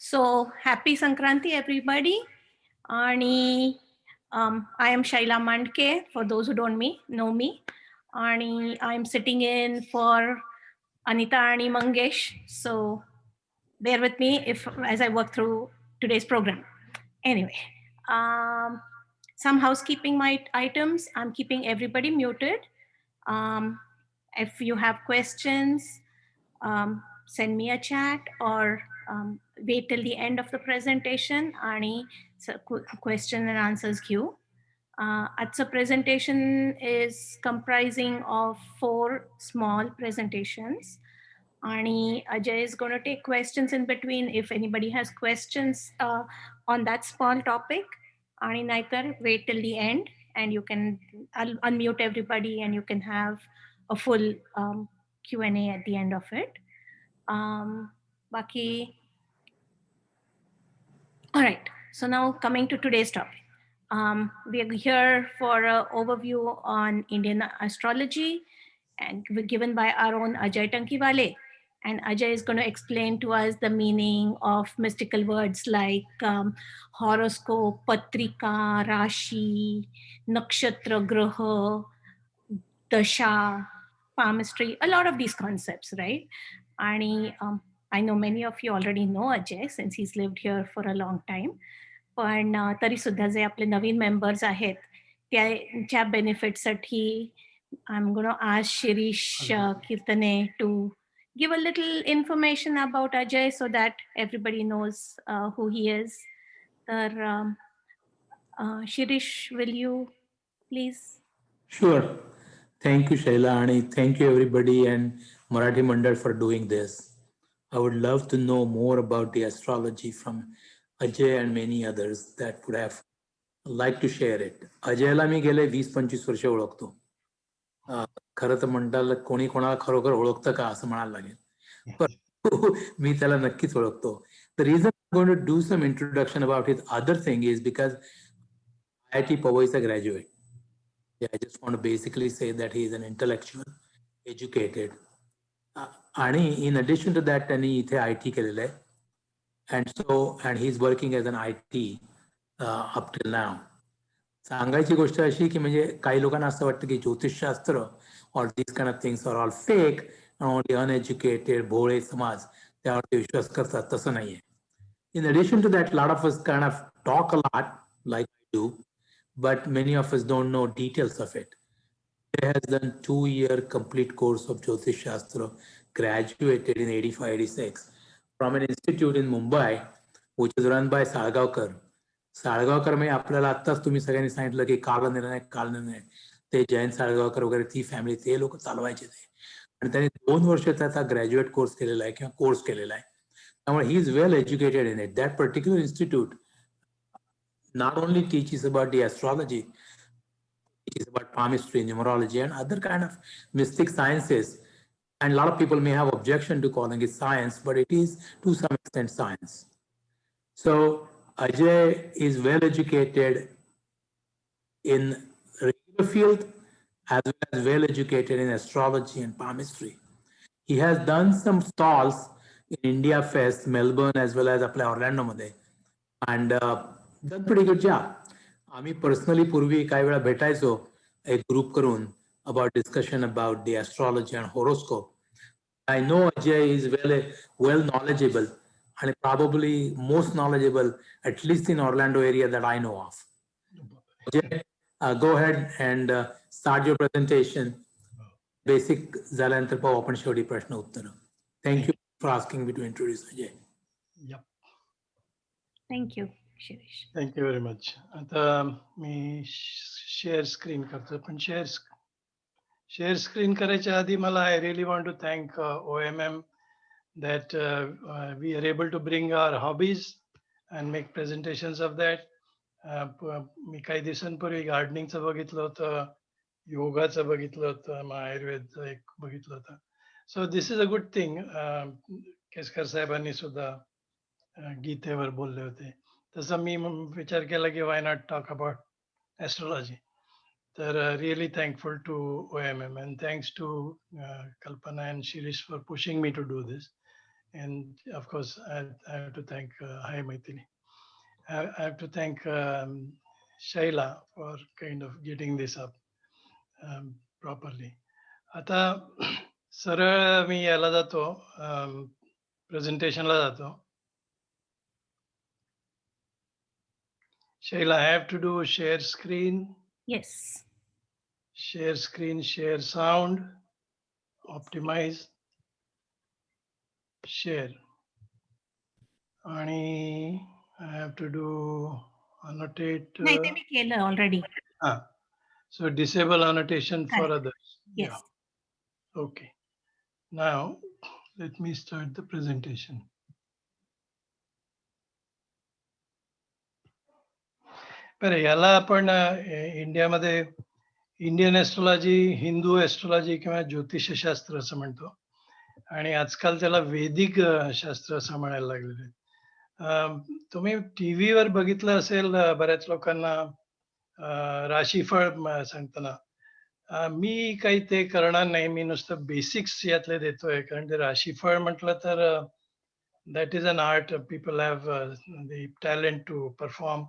So happy Sankranti, everybody. And I am Shaila Mandke, for those who don't know me. And I'm sitting in for Anita and Mangesh. So bear with me as I work through today's program. Anyway, um, some housekeeping items. I'm keeping everybody muted. Um, if you have questions, send me a chat or wait till the end of the presentation आणि question and answers queue. Acha presentation is comprising of 4 small presentations. And Ajay is going to take questions in between if anybody has questions on that small topic. And naithar wait till the end and I'll unmute everybody and you can have a full Q&A at the end of it. Baki. All right. So now coming to today's topic. We are here for an overview on Indian astrology and given by our own Ajay Tankiwale. And Ajay is going to explain to us the meaning of mystical words like horoscope, patrika, rashi, nakshatra, graha, dasha, palmistry, a lot of these concepts, right? And I know many of you already know Ajay since he's lived here for a long time. पण तरी सुद्धा जे आपले नवीन members आहेत त्याच्या बेनिफिटसाठी I am gonna ask Shirish Kirtane to give a little information about Ajay so that everybody knows who he is. Shirish, will you please? Sure. Thank you, Shaila, and thank you everybody and Marathi Mandal for doing this. I would love to know more about the astrology from Ajay and many others that would have liked to share it. अजयला मी गेले 20-25 वर्ष ओळखतो. खरं तर म्हणताल कोणी कोणाला खरोखर ओळखतं का असं म्हणायला लागेल, पण मी त्याला नक्कीच ओळखतो. The reason I'm going to do some introduction about his other thing is because IIT Powai is a graduate. Yeah, I just want to basically say that he is an intellectual, educated. And in addition to that, त्यांनी इथे IT केलेलं आहे. And he's working as an IT up till now. सांगायची गोष्ट अशी की म्हणजे काही लोकांना असं वाटतं की ज्योतिषशास्त्र or these kind of things are all fake and only uneducated, भोळे समाज त्यावरती विश्वास करतात. तसं नाहीये. In addition to that, a lot of us kind of talk a lot like I do, but many of us don't know details of it. He has done 2-year complete course of Jyotish Shastra, graduated in 85-86 from an institute in Mumbai, which is run by Salgaonkar. Salgaonkar म्हणजे आपल्याला आत्ताच तुम्ही सगळ्यांनी सांगितलं की कालनिर्णय ते जयंत साळगावकर वगैरे ती फॅमिली ते लोक चालवायचे ते. आणि त्यांनी 2 वर्ष त्याचा ग्रॅज्युएट कोर्स केलेला आहे किंवा कोर्स केलेला आहे. त्यामुळे he is well educated in it. That particular institute not only teaches about the astrology, teaches about palmistry, numerology, and other kind of mystic sciences. And a lot of people may have objection to calling it science, but it is to some extent science. So Ajay is well educated in regular field as well as well educated in astrology and palmistry. He has done some stalls in India Fest, Melbourne, as well as आपल्या ऑर्लँडो मध्ये, and done pretty good job. आम्ही personally पूर्वी काही वेळा भेटायचो एक group करून about discussion about the astrology and horoscope. I know Ajay is well knowledgeable and probably most knowledgeable, at least in Orlando area that I know of. Ajay, go ahead and start your presentation. Basic झाल्यानंतर पाहू आपण शेवटी प्रश्न उत्तर. Thank you for asking me to introduce Ajay. Yep. Thank you, Shirish. Thank you very much. आता मी share screen करतो, पण share screen करायच्या आधी मला I really want to thank OMM that we are able to bring our hobbies and make presentations of that. मी काही दिवसांपूर्वी गार्डनिंगचं बघितलं होतं, योगाचं बघितलं होतं, मग आयुर्वेदचं एक बघितलं होतं. So this is a good thing. Keskar साहेबांनी सुद्धा गीतेवर बोलले होते. तसं मी विचार केला की why not talk about astrology. तर really thankful to OMM and thanks to Kalpana and Shirish for pushing me to do this. And of course, I have to thank, hi Maithili. I have to thank Shaila for kind of getting this up properly. आता सरळ मी याला जातो, प्रेझेंटेशनला जातो. Shaila, I have to do share screen, Yes. share screen, share sound, optimize, share. आणि I have to do annotate. नाही ते मी केलं already. So disable annotation for Correct. others. Yes. Yeah. Okay. Now let me start the presentation. बरं, याला आपण इंडियामध्ये Indian astrology, Hindu astrology किंवा ज्योतिषशास्त्र असं म्हणतो. आणि आजकाल त्याला वैदिक शास्त्र असं म्हणायला लागलेलं आहे. तुम्ही टीव्हीवर बघितलं असेल बऱ्याच लोकांना राशीफळ सांगताना. मी काही ते करणार नाही. मी नुसतं बेसिक्स यातले देतोय, कारण ते राशीफळ म्हटलं तर that is an art. People have the talent to perform,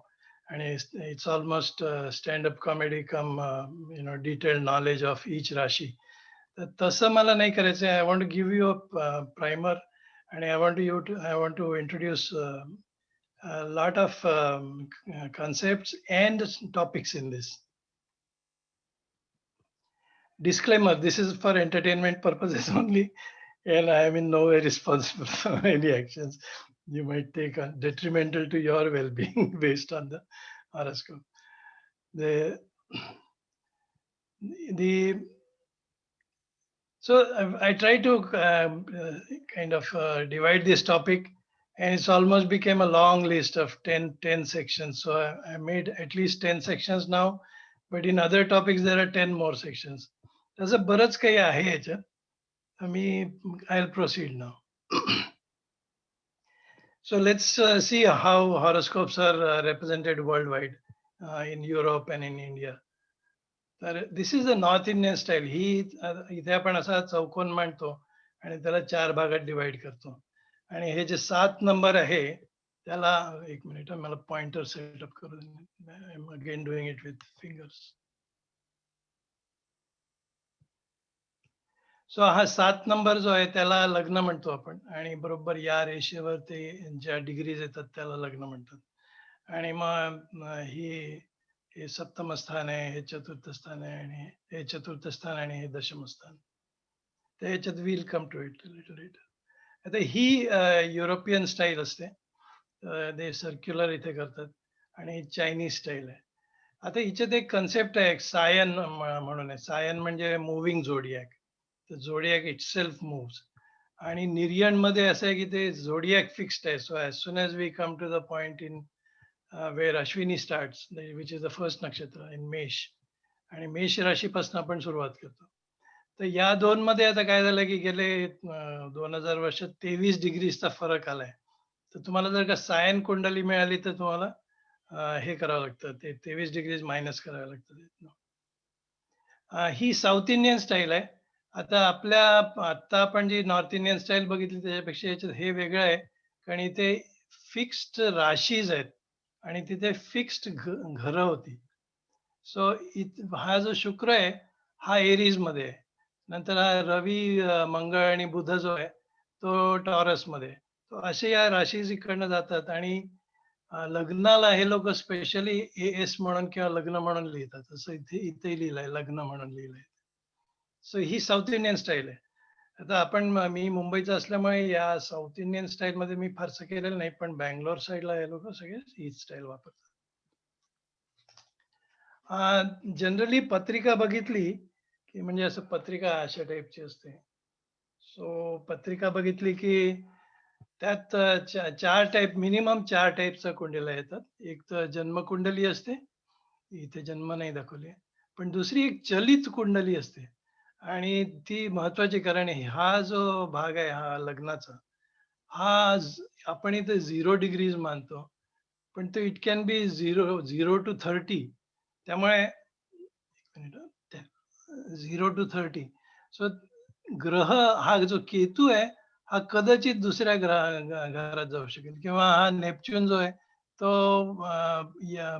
and it's almost stand-up comedy come detailed knowledge of each rashi. तसं मला नाही करायचं. I want to give you a primer, and I want to introduce a lot of concepts and topics in this. Disclaimer: this is for entertainment purposes only, and I am in no way responsible for any actions you might take on detrimental to your well-being based on the horoscope. So I try to kind of divide this topic, and it's almost became a long list of 10 sections. So I made at least 10 sections now, but in other topics there are 10 more sections. तसं बरंच काही आहे याच्यात. I'll proceed now. So let's see how horoscopes are represented worldwide, in Europe and in India. This is the North Indian style. इथे आपण असा चौकोन मांडतो आणि त्याला 4 भागात डिवाइड करतो. आणि हे जे 7 नंबर आहे त्याला, एक मिनिट मला पॉइंटर सेटअप करू दे. I am again doing it with fingers. So हा 7 नंबर जो आहे त्याला लग्न म्हणतो आपण, आणि बरोबर या रेषेवर ते ज्या डिग्रीज येतात त्याला लग्न म्हणतात. आणि मग हे सप्तम स्थान आहे, हे चतुर्थ स्थान आहे, आणि हे चतुर्थ स्थान आणि हे दशम स्थान. त्याच्यात will come to it little later. आता ही युरोपियन स्टाईल असते. ते सर्क्युलर इथे करतात, आणि चायनीज स्टाईल आहे. आता हिच्यात एक कन्सेप्ट आहे, सायन म्हणून आहे. सायन म्हणजे मुव्हिंग झोडियाक. तर झोडियाक इटसेल्फ मूव्स. आणि निर्यण मध्ये असं आहे की ते झोडियाक फिक्स्ड आहे. So as soon as we come to the point in where Ashwini starts, which is the first nakshatra in Mesha, आणि मेष राशीपासून आपण सुरुवात करतो. तर या 2 मध्ये आता काय झालं की गेले 2000 वर्षात 23 डिग्रीजचा फरक आलाय. तर तुम्हाला जर का सायन कुंडली मिळाली तर तुम्हाला हे करावं लागतं, ते 23 डिग्रीज मायनस करावं लागतं. ही साऊथ इंडियन स्टाईल आहे. आता आता आपण जी नॉर्थ इंडियन स्टाईल बघितली त्याच्यापेक्षा याच्यात हे वेगळं आहे, कारण इथे फिक्स्ड राशीज आहेत आणि तिथे फिक्स्ड घरं होती. सो हा जो शुक्र आहे हा एरीज मध्ये आहे. नंतर हा रवी, मंगळ आणि बुध जो आहे तो टॉरस मध्ये. तो असे या राशीज इकडनं जातात, आणि लग्नाला हे लोक स्पेशली AS म्हणून किंवा लग्न म्हणून लिहितात. असं इथे लिहिलंय, लग्न म्हणून लिहिलंय. सो ही साऊथ इंडियन स्टाईल आहे. आता मी मुंबईचा असल्यामुळे या साऊथ इंडियन स्टाईल मध्ये मी फारसं केलेलं नाही, पण बँगलोर साईडला हे लोक सगळे हीच स्टाईल वापरतात. जनरली पत्रिका बघितली की म्हणजे असं पत्रिका अशा टाईपची असते. सो पत्रिका बघितली की त्यात 4 टाईप, मिनिमम 4 टाईपच्या कुंडल्या येतात. एक तर जन्मकुंडली असते, इथे जन्म नाही दाखवले, पण दुसरी एक चलित कुंडली असते, आणि ती महत्वाची, कारण हा जो भाग आहे हा लग्नाचा, हा आपण इथे 0 डिग्रीज मानतो, पण तो इट कॅन बी 0 to 30. त्यामुळे 0 to 30. सो ग्रह हा जो केतू आहे हा कदाचित दुसऱ्या घरात जाऊ शकेल, किंवा हा नेपच्यून जो आहे तो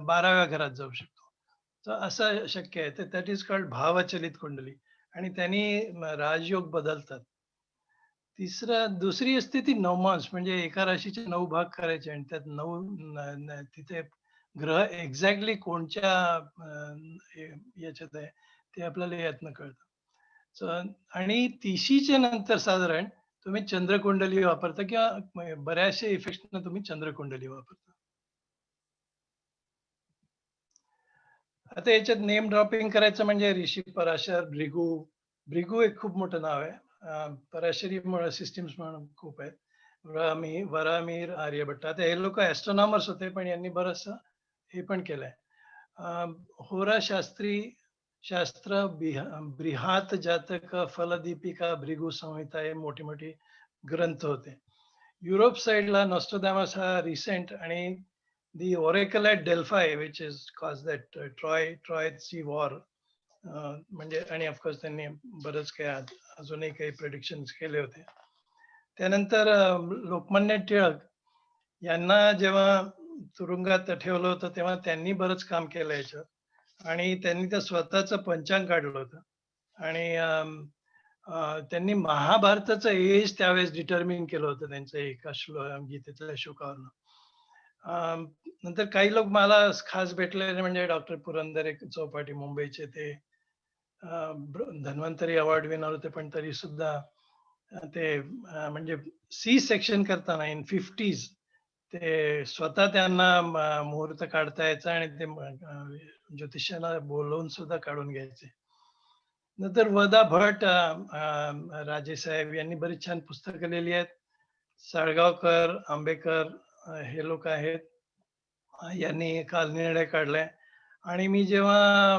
12व्या घरात जाऊ शकतो. तर असं शक्य आहे. तर दॅट इज कॉल्ड भावचलित कुंडली, आणि त्यांनी राजयोग बदलतात. दुसरी असते ती नवमांश, म्हणजे एका राशीचे 9 भाग करायचे आणि त्यात 9 तिथे ग्रह एक्झॅक्टली कोणत्या याच्यात आहे ते आपल्याला यातनं कळतं. आणि 30च्या नंतर साधारण तुम्ही चंद्रकुंडली वापरता, किंवा बऱ्याचशा इफेक्ट्सना तुम्ही चंद्रकुंडली वापरता. आता याच्यात नेम ड्रॉपिंग करायचं म्हणजे ऋषी पराशर, भृगू. भृगू एक खूप मोठं नाव आहे. पराशरी सिस्टीम्स म्हणून खूप आहेत. वरामीर, आर्यभट्ट. आता हे लोक ऍस्ट्रॉनॉमर्स होते, पण यांनी बरंचसं हे पण केलंय. होराशास्त्री शास्त्र, बृहात जातक, फलदीपिका, भृगु संहिता हे मोठी मोठी ग्रंथ होते. युरोप साइडला नॉस्ट्राडामस हा रिसेंट, आणि the oracle at Delphi, which is caused that Troyची वॉर, म्हणजे, आणि ऑफकोर्स त्यांनी बरंच काही अजूनही काही प्रेडिक्शन्स केले होते. त्यानंतर लोकमान्य टिळक यांना जेव्हा तुरुंगात ठेवलं होतं तेव्हा त्यांनी बरंच काम केलं याच्यावर, आणि त्यांनी त्या स्वतःचं पंचांग काढलं होतं, आणि त्यांनी महाभारताचं एज त्यावेळेस डिटर्मिन केलं होतं त्यांचं एका गीतेतल्या श्लोकावरनं. नंतर काही लोक मला खास भेटलेले म्हणजे डॉक्टर पुरंदरे चौपाटी, मुंबईचे. ते धन्वंतरी अवॉर्ड विनर होते, पण तरी सुद्धा ते म्हणजे सी सेक्शन करताना इन 50s ते स्वतः त्यांना मुहूर्त काढता यायचा, आणि ते ज्योतिषाला बोलवून सुद्धा काढून घ्यायचे. नंतर वदा भट, राजेसाहेब यांनी बरीच छान पुस्तकं लिहिली आहेत. साळगावकर, आंबेकर हे लोक आहेत. यांनी काल निर्णय काढलाय. आणि मी जेव्हा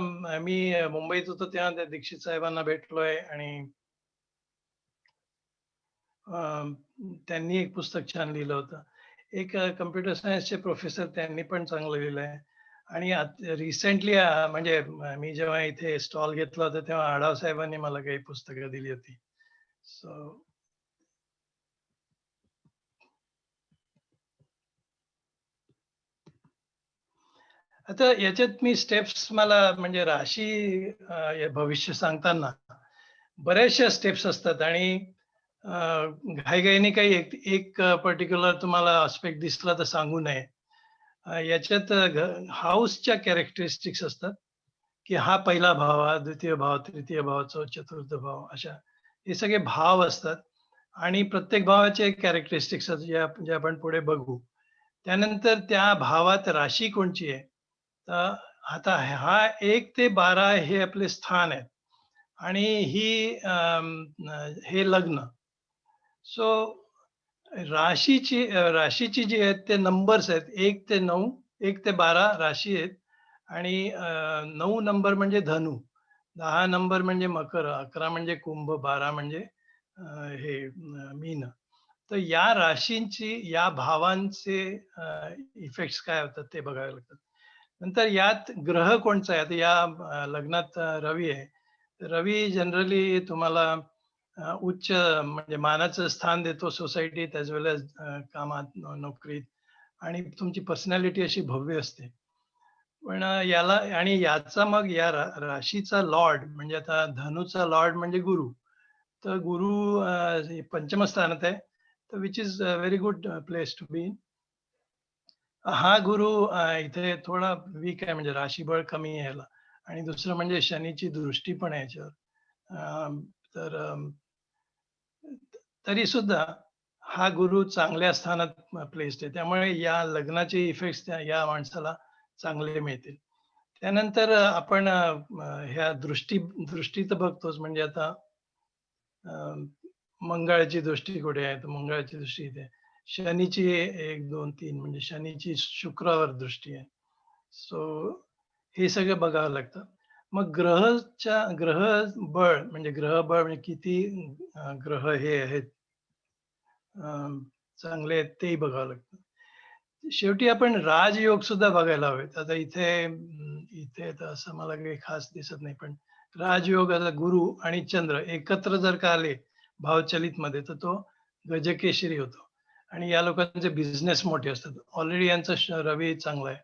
मुंबईत होतो तेव्हा त्या दीक्षित साहेबांना भेटलोय, आणि त्यांनी एक पुस्तक छान लिहिलं होतं. एक कम्प्युटर सायन्सचे प्रोफेसर, त्यांनी पण चांगलं लिहिलंय. आणि रिसेंटली म्हणजे मी जेव्हा इथे स्टॉल घेतला होता तेव्हा आढाव साहेबांनी मला काही पुस्तकं दिली होती. सो आता याच्यात मी स्टेप्स, मला म्हणजे राशी भविष्य सांगताना बऱ्याचशा स्टेप्स असतात, आणि घाईघाईने काही एक पर्टिक्युलर तुम्हाला आस्पेक्ट दिसला तर सांगू नये. याच्यात हाऊसच्या कॅरेक्टरिस्टिक्स असतात, की हा पहिला भाव, हा द्वितीय भाव, तृतीय भाव, चतुर्थ भाव, अशा हे सगळे भाव असतात. आणि प्रत्येक भावाचे कॅरेक्टरिस्टिक्स जे आपण पुढे बघू. त्यानंतर त्या भावात राशी कोणची आहे, तर आता हा 1 ते 12 हे आपले स्थान आहेत, आणि हे लग्न. सो राशीची जी आहेत ते नंबर्स आहेत. 1 ते 9, 1 ते 12 राशी आहेत, आणि 9 नंबर म्हणजे धनु, 10 नंबर म्हणजे मकर, 11 म्हणजे कुंभ, 12 म्हणजे हे मीन. तर या राशींची, या भावांचे इफेक्ट्स काय होतात ते बघावे लागतात. नंतर यात ग्रह कोणचा आहे, आता या लग्नात रवी आहे. रवी जनरली तुम्हाला उच्च म्हणजे मानाचं स्थान देतो सोसायटीत, ॲज वेल एज कामात, नोकरीत, आणि तुमची पर्सनॅलिटी अशी भव्य असते. पण याला, आणि याचा मग या राशीचा लॉर्ड म्हणजे आता धनुचा लॉर्ड म्हणजे गुरु. तर गुरु पंचम स्थानात आहे, तर which is very good place to be. हा गुरु इथे थोडा वीक आहे, म्हणजे राशीबळ कमी आहे याला. आणि दुसरं म्हणजे शनीची दृष्टी पण आहे याच्यावर. तर तरी सुद्धा हा गुरु चांगल्या स्थानात प्लेस्ड आहे, त्यामुळे या लग्नाचे इफेक्ट्स या माणसाला चांगले मिळतील. त्यानंतर आपण ह्या दृष्टी तर बघतोच, म्हणजे आता मंगळाची दृष्टी कुठे आहे, तर मंगळाची दृष्टी इथे. शनीची 1, 2, 3 म्हणजे शनीची शुक्रावर दृष्टी आहे. सो हे सगळं बघावं लागतं. मग ग्रह बळ म्हणजे किती ग्रह हे आहेत चांगले आहेत तेही बघावं लागतं. शेवटी आपण राजयोग सुद्धा बघायला हवेत. आता इथे तर असं मला काही खास दिसत नाही, पण राजयोग, आता गुरु आणि चंद्र एकत्र जर का आले भावचलित मध्ये, तर तो गजकेशरी होतो आणि या लोकांचे बिझनेस मोठे असतात. ऑलरेडी यांचा रवी चांगला आहे.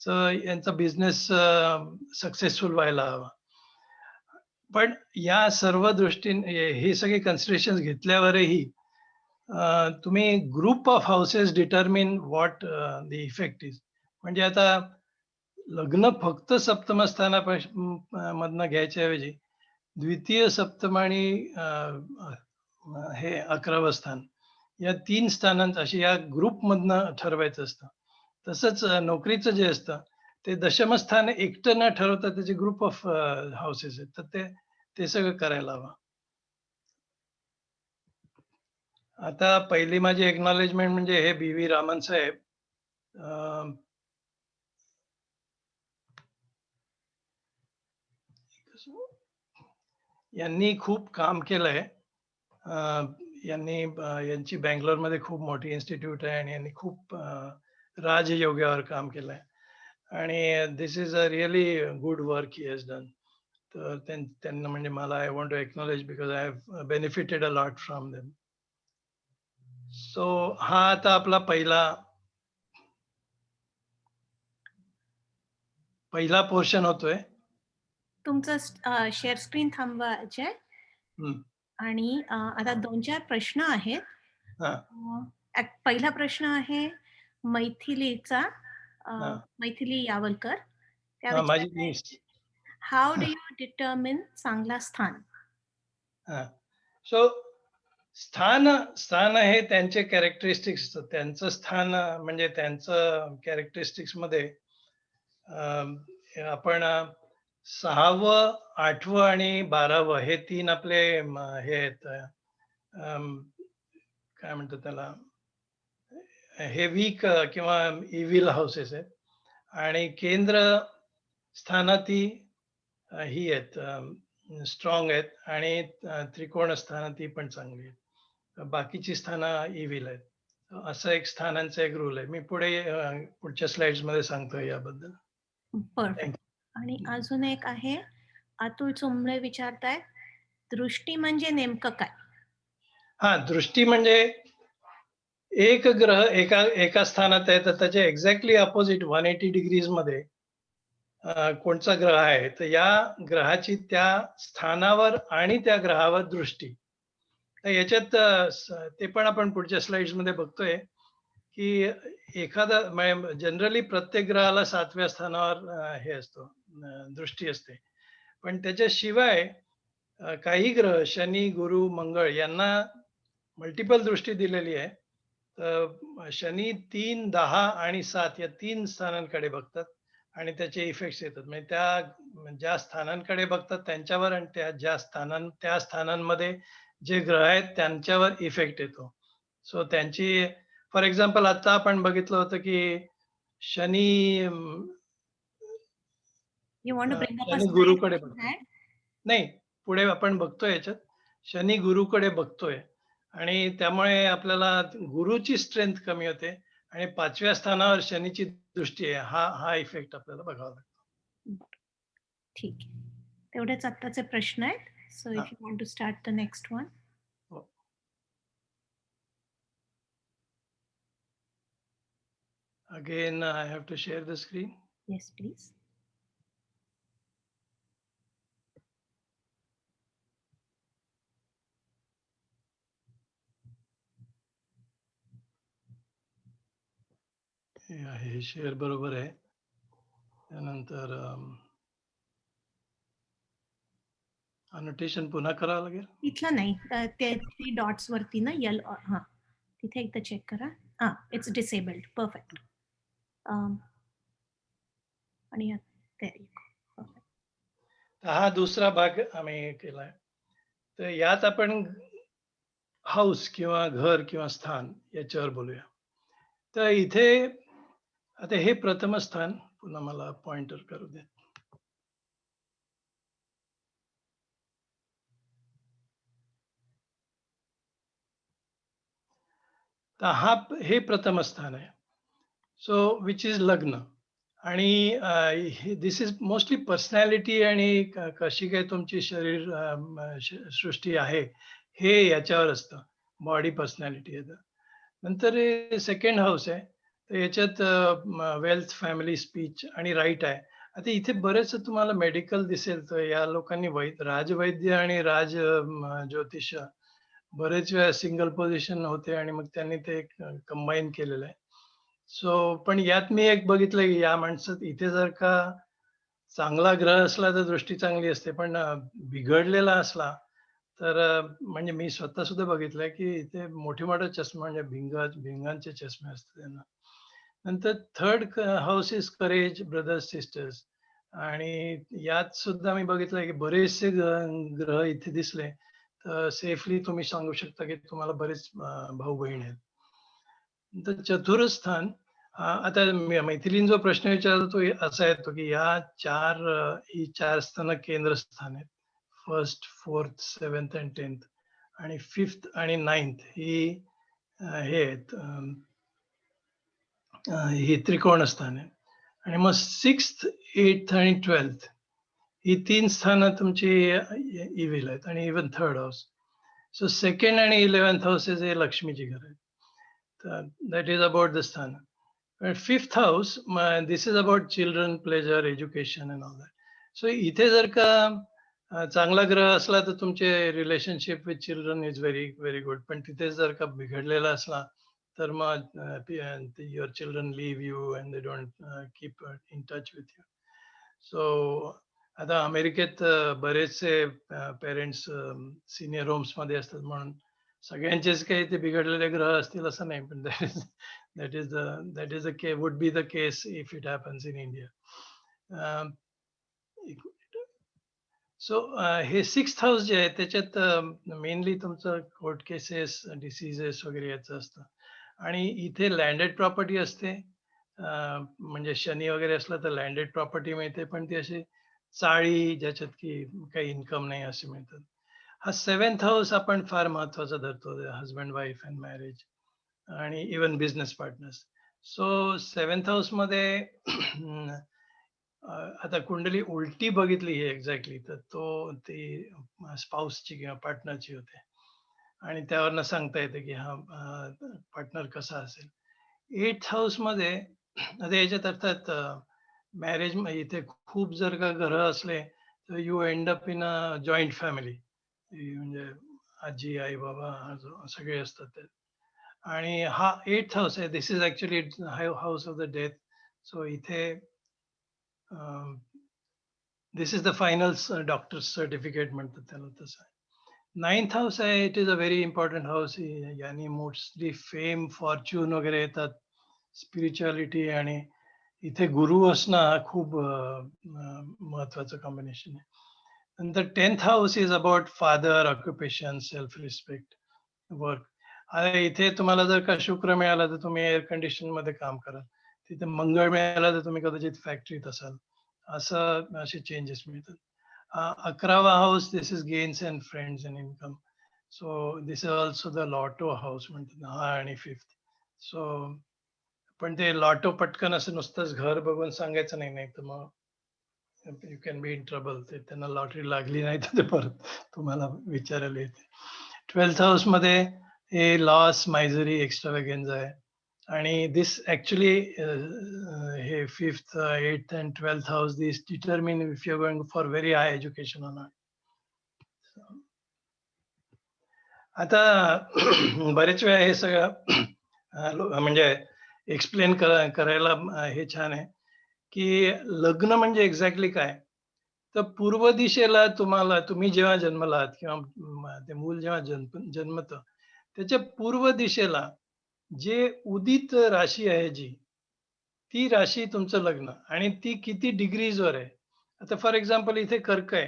सो यांचा बिझनेस सक्सेसफुल व्हायला हवा. पण या सर्व दृष्टीने हे सगळे कन्सिडरेशन घेतल्यावरही तुम्ही group of houses determine what the effect is. म्हणजे आता लग्न फक्त सप्तम मधनं घ्यायच्याऐवजी द्वितीय सप्तम आणि हे 11वं स्थान या 3 स्थानांत अशी या ग्रुपमधनं ठरवायचं असतं. तसंच नोकरीचं जे असतं ते दशमस्थान एकटं न ठरवता त्याचे ग्रुप ऑफ हाऊसेस आहेत. तर ते सगळं करायला हवं. आता पहिली माझी एक्नॉलेजमेंट म्हणजे हे बी.व्ही. रामन साहेब. यांनी खूप काम केलंय. यांची बँगलोरमध्ये खूप मोठी इन्स्टिट्यूट आहे आणि यांनी खूप राजयोगावर काम केलंय आणि this is a really good work he has done. तर त्यांना म्हणजे मला I want to acknowledge because I have benefited a lot from them. So हा आता आपला पहिला पोर्शन होतोय. तुमचं शेअर स्क्रीन थांबवा अजय. आणि आता 2-4 प्रश्न आहेत. पहिला प्रश्न आहे मैथिलीचा. मैथिली यावलकर. त्या विचारतायत, हाऊ डू यू डिटरमिन चांगला स्थान? सो स्थान हे त्यांचे कॅरेक्टरिस्टिक्स. त्यांचं स्थान म्हणजे त्यांचं कॅरेक्टरिस्टिक्स मध्ये आपण 6वं, 8वं आणि 12वं हे 3 आपले हे आहेत, काय म्हणतात त्याला, हे वीक किंवा इव्हिल हाऊसेस आहेत आणि केंद्र स्थानाती ही आहेत, स्ट्रॉंग आहेत आणि त्रिकोण स्थानाती पण चांगली आहेत. बाकीची स्थानं इव्हिल आहेत. असं एक स्थानांचा एक रूल आहे. मी पुढच्या स्लाइड्स मध्ये सांगतो याबद्दल. परफेक्ट. आणि अजून एक आहे, अतुल चोंबळे विचारतायत, दृष्टी म्हणजे नेमकं काय? दृष्टी म्हणजे एक ग्रह एका स्थानात आहे तर त्याच्या एक्झॅक्टली अपोजिट 180 डिग्रीज मध्ये कोणचा ग्रह आहे तर या ग्रहाची त्या स्थानावर आणि त्या ग्रहावर दृष्टी. तर याच्यात ते पण आपण पुढच्या स्लाइड्स मध्ये बघतोय की एखादा जनरली प्रत्येक ग्रहाला 7व्या स्थानावर हे असतो, दृष्टी असते. पण त्याच्याशिवाय काही ग्रह शनी, गुरु, मंगळ यांना मल्टिपल दृष्टी दिलेली आहे. शनी 3, 10 आणि 7 या 3 स्थानांकडे बघतात आणि त्याचे इफेक्ट्स येतात. म्हणजे त्या ज्या स्थानांकडे बघतात त्यांच्यावर आणि त्या स्थानांमध्ये जे ग्रह आहेत त्यांच्यावर इफेक्ट येतो. सो त्यांची फॉर एक्झाम्पल आता आपण बघितलं होतं की शनी गुरुकडे बघतोय. नाही, पुढे आपण बघतोय याच्यात शनी गुरुकडे बघतोय आणि त्यामुळे आपल्याला गुरुची स्ट्रेंथ कमी होते आणि 5व्या स्थानावर शनीची दृष्टी आहे. हा इफेक्ट आपल्याला बघावा लागतो. ठीक आहे, तेवढेच आत्ताचे प्रश्न आहेत. So if you want to start the next one. Again, I have to share the screen. Yes, please. हे शेअर बरोबर आहे. त्यानंतर अनोटेशन पुन्हा करावं लागेल. इथलं नाही, ते 3 डॉट्स वरती ना तिथे एकदा चेक करा. It's disabled. परफेक्ट. आणि हा दुसरा भाग आम्ही केलाय. तर यात आपण हाऊस किंवा घर किंवा स्थान याच्यावर बोलूया. तर इथे आता हे प्रथम स्थान, पुन्हा मला पॉइंटर करू दे. तर हे प्रथम स्थान आहे. सो विच इज लग्न. आणि दिस इज मोस्टली पर्सनॅलिटी आणि कशी काय तुमची शरीर सृष्टी आहे हे याच्यावर असतं. बॉडी पर्सनॅलिटी येतं. नंतर हे सेकंड हाऊस आहे. तर याच्यात वेल्थ, फॅमिली, स्पीच आणि राईट आहे. आता इथे बरेच तुम्हाला मेडिकल दिसेल, तर या लोकांनी राजवैद्य आणि ज्योतिष बरेच वेळा सिंगल पोझिशन होते आणि मग त्यांनी ते कंबाईन केलेलं आहे. सो पण यात मी एक बघितलं की या माणसात इथे जर का चांगला ग्रह असला तर दृष्टी चांगली असते, पण बिघडलेला असला तर म्हणजे मी स्वतः सुद्धा बघितलंय की इथे मोठे मोठे चष्मे म्हणजे भिंगांचे चष्मे असतात त्यांना. नंतर third house is courage, brothers, sisters. आणि यात सुद्धा मी बघितलंय की बरेचसे ग्रह इथे दिसले तर सेफली तुम्ही सांगू शकता की तुम्हाला बरेच भाऊ बहीण आहेत. तर चतुर्थ स्थान, आता मैथिलीन जो प्रश्न विचारतो तो असा येतो की ही चार स्थान केंद्रस्थान आहेत. First, fourth, seventh and 10th. आणि फिफ्थ आणि 9th ही हे आहेत, ही त्रिकोण स्थान आहे. आणि मग 6th, 8th आणि 12th ही 3 स्थानं तुमची इव्हिल आहेत आणि even third house. So second आणि 11th हाऊसेस हे लक्ष्मीची घर आहेत. तर दॅट इज अबाउट द स्थान. Fifth house, this is about children, pleasure, education and all that. So इथे जर का चांगला ग्रह असला तर तुमचे relationship with children is very very good. पण तिथे जर का बिघडलेला असला तर मग your children leave you and they don't keep in touch with you. So आता अमेरिकेत बरेचसे पेरेंट्स सिनियर होम्स मध्ये असतात, म्हणून सगळ्यांचेच काही ते बिघडलेले ग्रह असतील असं नाही, पण that is would be the case if it happens in India. So हे 6th हाऊस जे आहे त्याच्यात मेनली तुमचं कोर्ट केसेस, डिसिजेस वगैरे याचं असतं. आणि इथे लँडेड प्रॉपर्टी असते. म्हणजे शनी वगैरे असलं तर लँडेड प्रॉपर्टी मिळते, पण ती अशी चाळी ज्याच्यात की काही इन्कम नाही असे मिळतात. हा 7th हाऊस आपण फार महत्वाचा धरतो, हजबंड, वाईफ अँड मॅरेज आणि even business partners. So 7th house मध्ये आता कुंडली उलटी बघितली ही एक्झॅक्टली तर ती स्पाउसची किंवा पार्टनरची होते आणि त्यावरनं सांगता येते की हा पार्टनर कसा असेल. 8th हाऊस मध्ये आता याच्यात अर्थात मॅरेज इथे खूप जर का ग्रह असले तर you end up in a joint family, म्हणजे आजी, आई, बाबा सगळे असतात त्यात. आणि हा 8th हाऊस आहे, this is actually house of the death. So इथे this is the final doctor certificate म्हणतात त्याला तसं. 9th हाऊस आहे, it is a very important house. यानी मोस्टली फेम, फॉर्च्यून वगैरे येतात, स्पिरिच्युअलिटी. आणि इथे गुरु असणं हा खूप महत्वाचं कॉम्बिनेशन आहे. नंतर 10th house is about father, occupation, self respect, work. आता इथे तुम्हाला जर का शुक्र मिळाला तर तुम्ही एअर कंडिशन मध्ये काम कराल. तिथे मंगळ मिळाला तर तुम्ही कदाचित फॅक्टरीत असाल. असे चेंजेस मिळतात. 11वा house, this is gains and friends and income. So this is also the lotto house म्हणतात. हा आणि 5th. सो पण ते लॉटो पटकन असं नुसतंच घर बघून सांगायचं नाही, नाही तर मग you can be in trouble. ते त्यांना लॉटरी लागली नाही तर ते परत तुम्हाला विचारायला येते. 12th हाऊस मध्ये हे लॉस, मायझरी, एक्स्ट्रावेगन्स आहे. आणि दिस ऍक्च्युली हे 5th, 8th and 12th house this determine if you going for very high education or not. आता बरेच वेळा हे सगळं म्हणजे एक्सप्लेन करायला हे छान आहे की लग्न म्हणजे एक्झॅक्टली काय. तर पूर्व दिशेला तुम्ही जेव्हा जन्मलात किंवा ते मूल जेव्हा जन्मतं त्याच्या पूर्व दिशेला जे उदित राशी आहे ती राशी तुमचं लग्न, आणि ती किती डिग्रीजवर आहे. आता फॉर एक्झाम्पल इथे कर्क आहे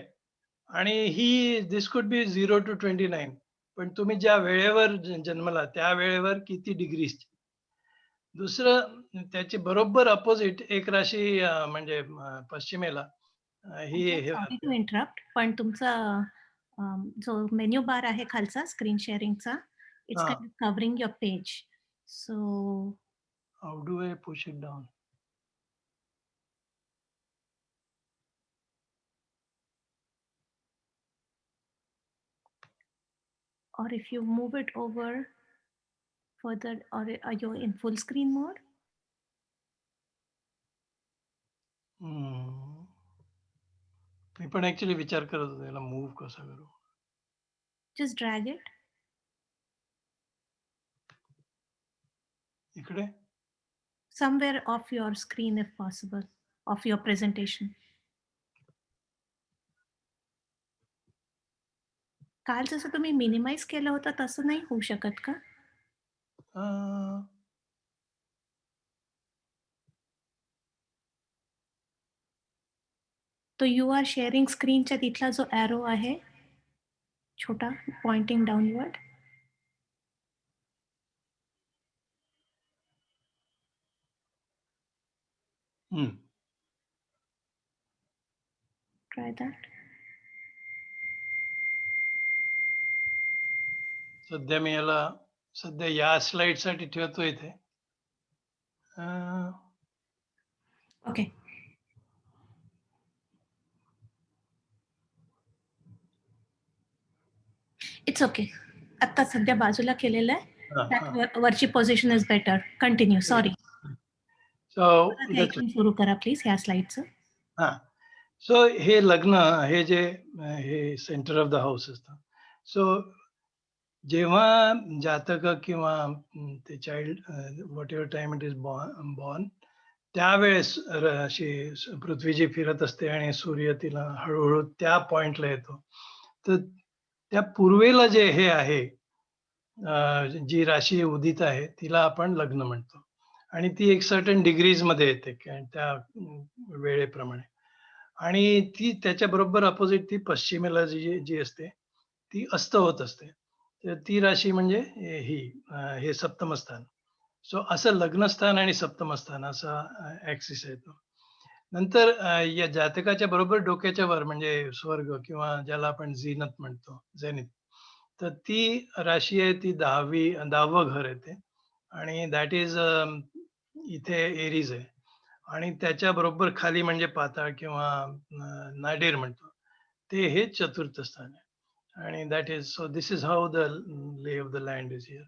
आणि ही दिस कुड बी 0 to 29, पण तुम्ही ज्या वेळेवर जन्मला त्या वेळेवर किती डिग्रीज. दुसरं त्याची बरोबर अपोजिट एक राशी म्हणजे पश्चिमेला ही सॉरी टू इंटरप्ट, पण तुमचा जो मेन्यू बार आहे खालचा स्क्रीन शेअरिंगचा, इट्स हा. Kind of covering your page. So how do I push it down? or if you move it over further, or are you in full screen mode? मी पण actually विचार करत होतो याला move कसा करू. Just drag it. इकडे Somewhere off your screen if possible, of your presentation. काल जसं तुम्ही मिनिमाइज केलं होतं तसं नाही होऊ शकत का? अं, तो यू आर शेअरिंग स्क्रीनच्या तिथला जो ॲरो आहे छोटा पॉइंटिंग डाउनवर्ड, हम्म. Try that. सध्या मी याला सध्या या स्लाइड साठी ठेवतो इथे. ओके. It's okay. आता सध्या बाजूला केलेलं आहे. That वरची position is better. Continue. Sorry. So सुरू करा प्लीज ह्या स्लाइडचं. हा. सो हे लग्न हे जे हे सेंटर ऑफ द हाऊस असतं. सो जेव्हा जातक किंवा ते child what ever time it is born त्यावेळेस अशी पृथ्वी जी फिरत असते आणि सूर्य तिला हळूहळू त्या पॉइंटला येतो. तर त्या पूर्वेला जे हे आहे जी राशी उदित आहे तिला आपण लग्न म्हणतो आणि ती एक सर्टन डिग्रीज मध्ये येते त्या वेळेप्रमाणे. आणि ती त्याच्या बरोबर अपोजिट ती पश्चिमेला जी जी असते ती अस्त होत असते. तर ती राशी म्हणजे ही हे सप्तमस्थान. सो असं लग्नस्थान आणि सप्तमस्थान असा ऍक्सिस आहे तो. नंतर या जातकाच्या बरोबर डोक्याच्या वर म्हणजे स्वर्ग किंवा ज्याला आपण झीनत म्हणतो, झेनिथ. तर ती राशी आहे ती 10वं घर येते आणि दॅट इज इथे एरीज आहे. आणि त्याच्या बरोबर खाली म्हणजे पाताळ किंवा नाडीर म्हणतो ते हे चतुर्थ स्थान आहे. आणि that is so this is how the lay off the land is here.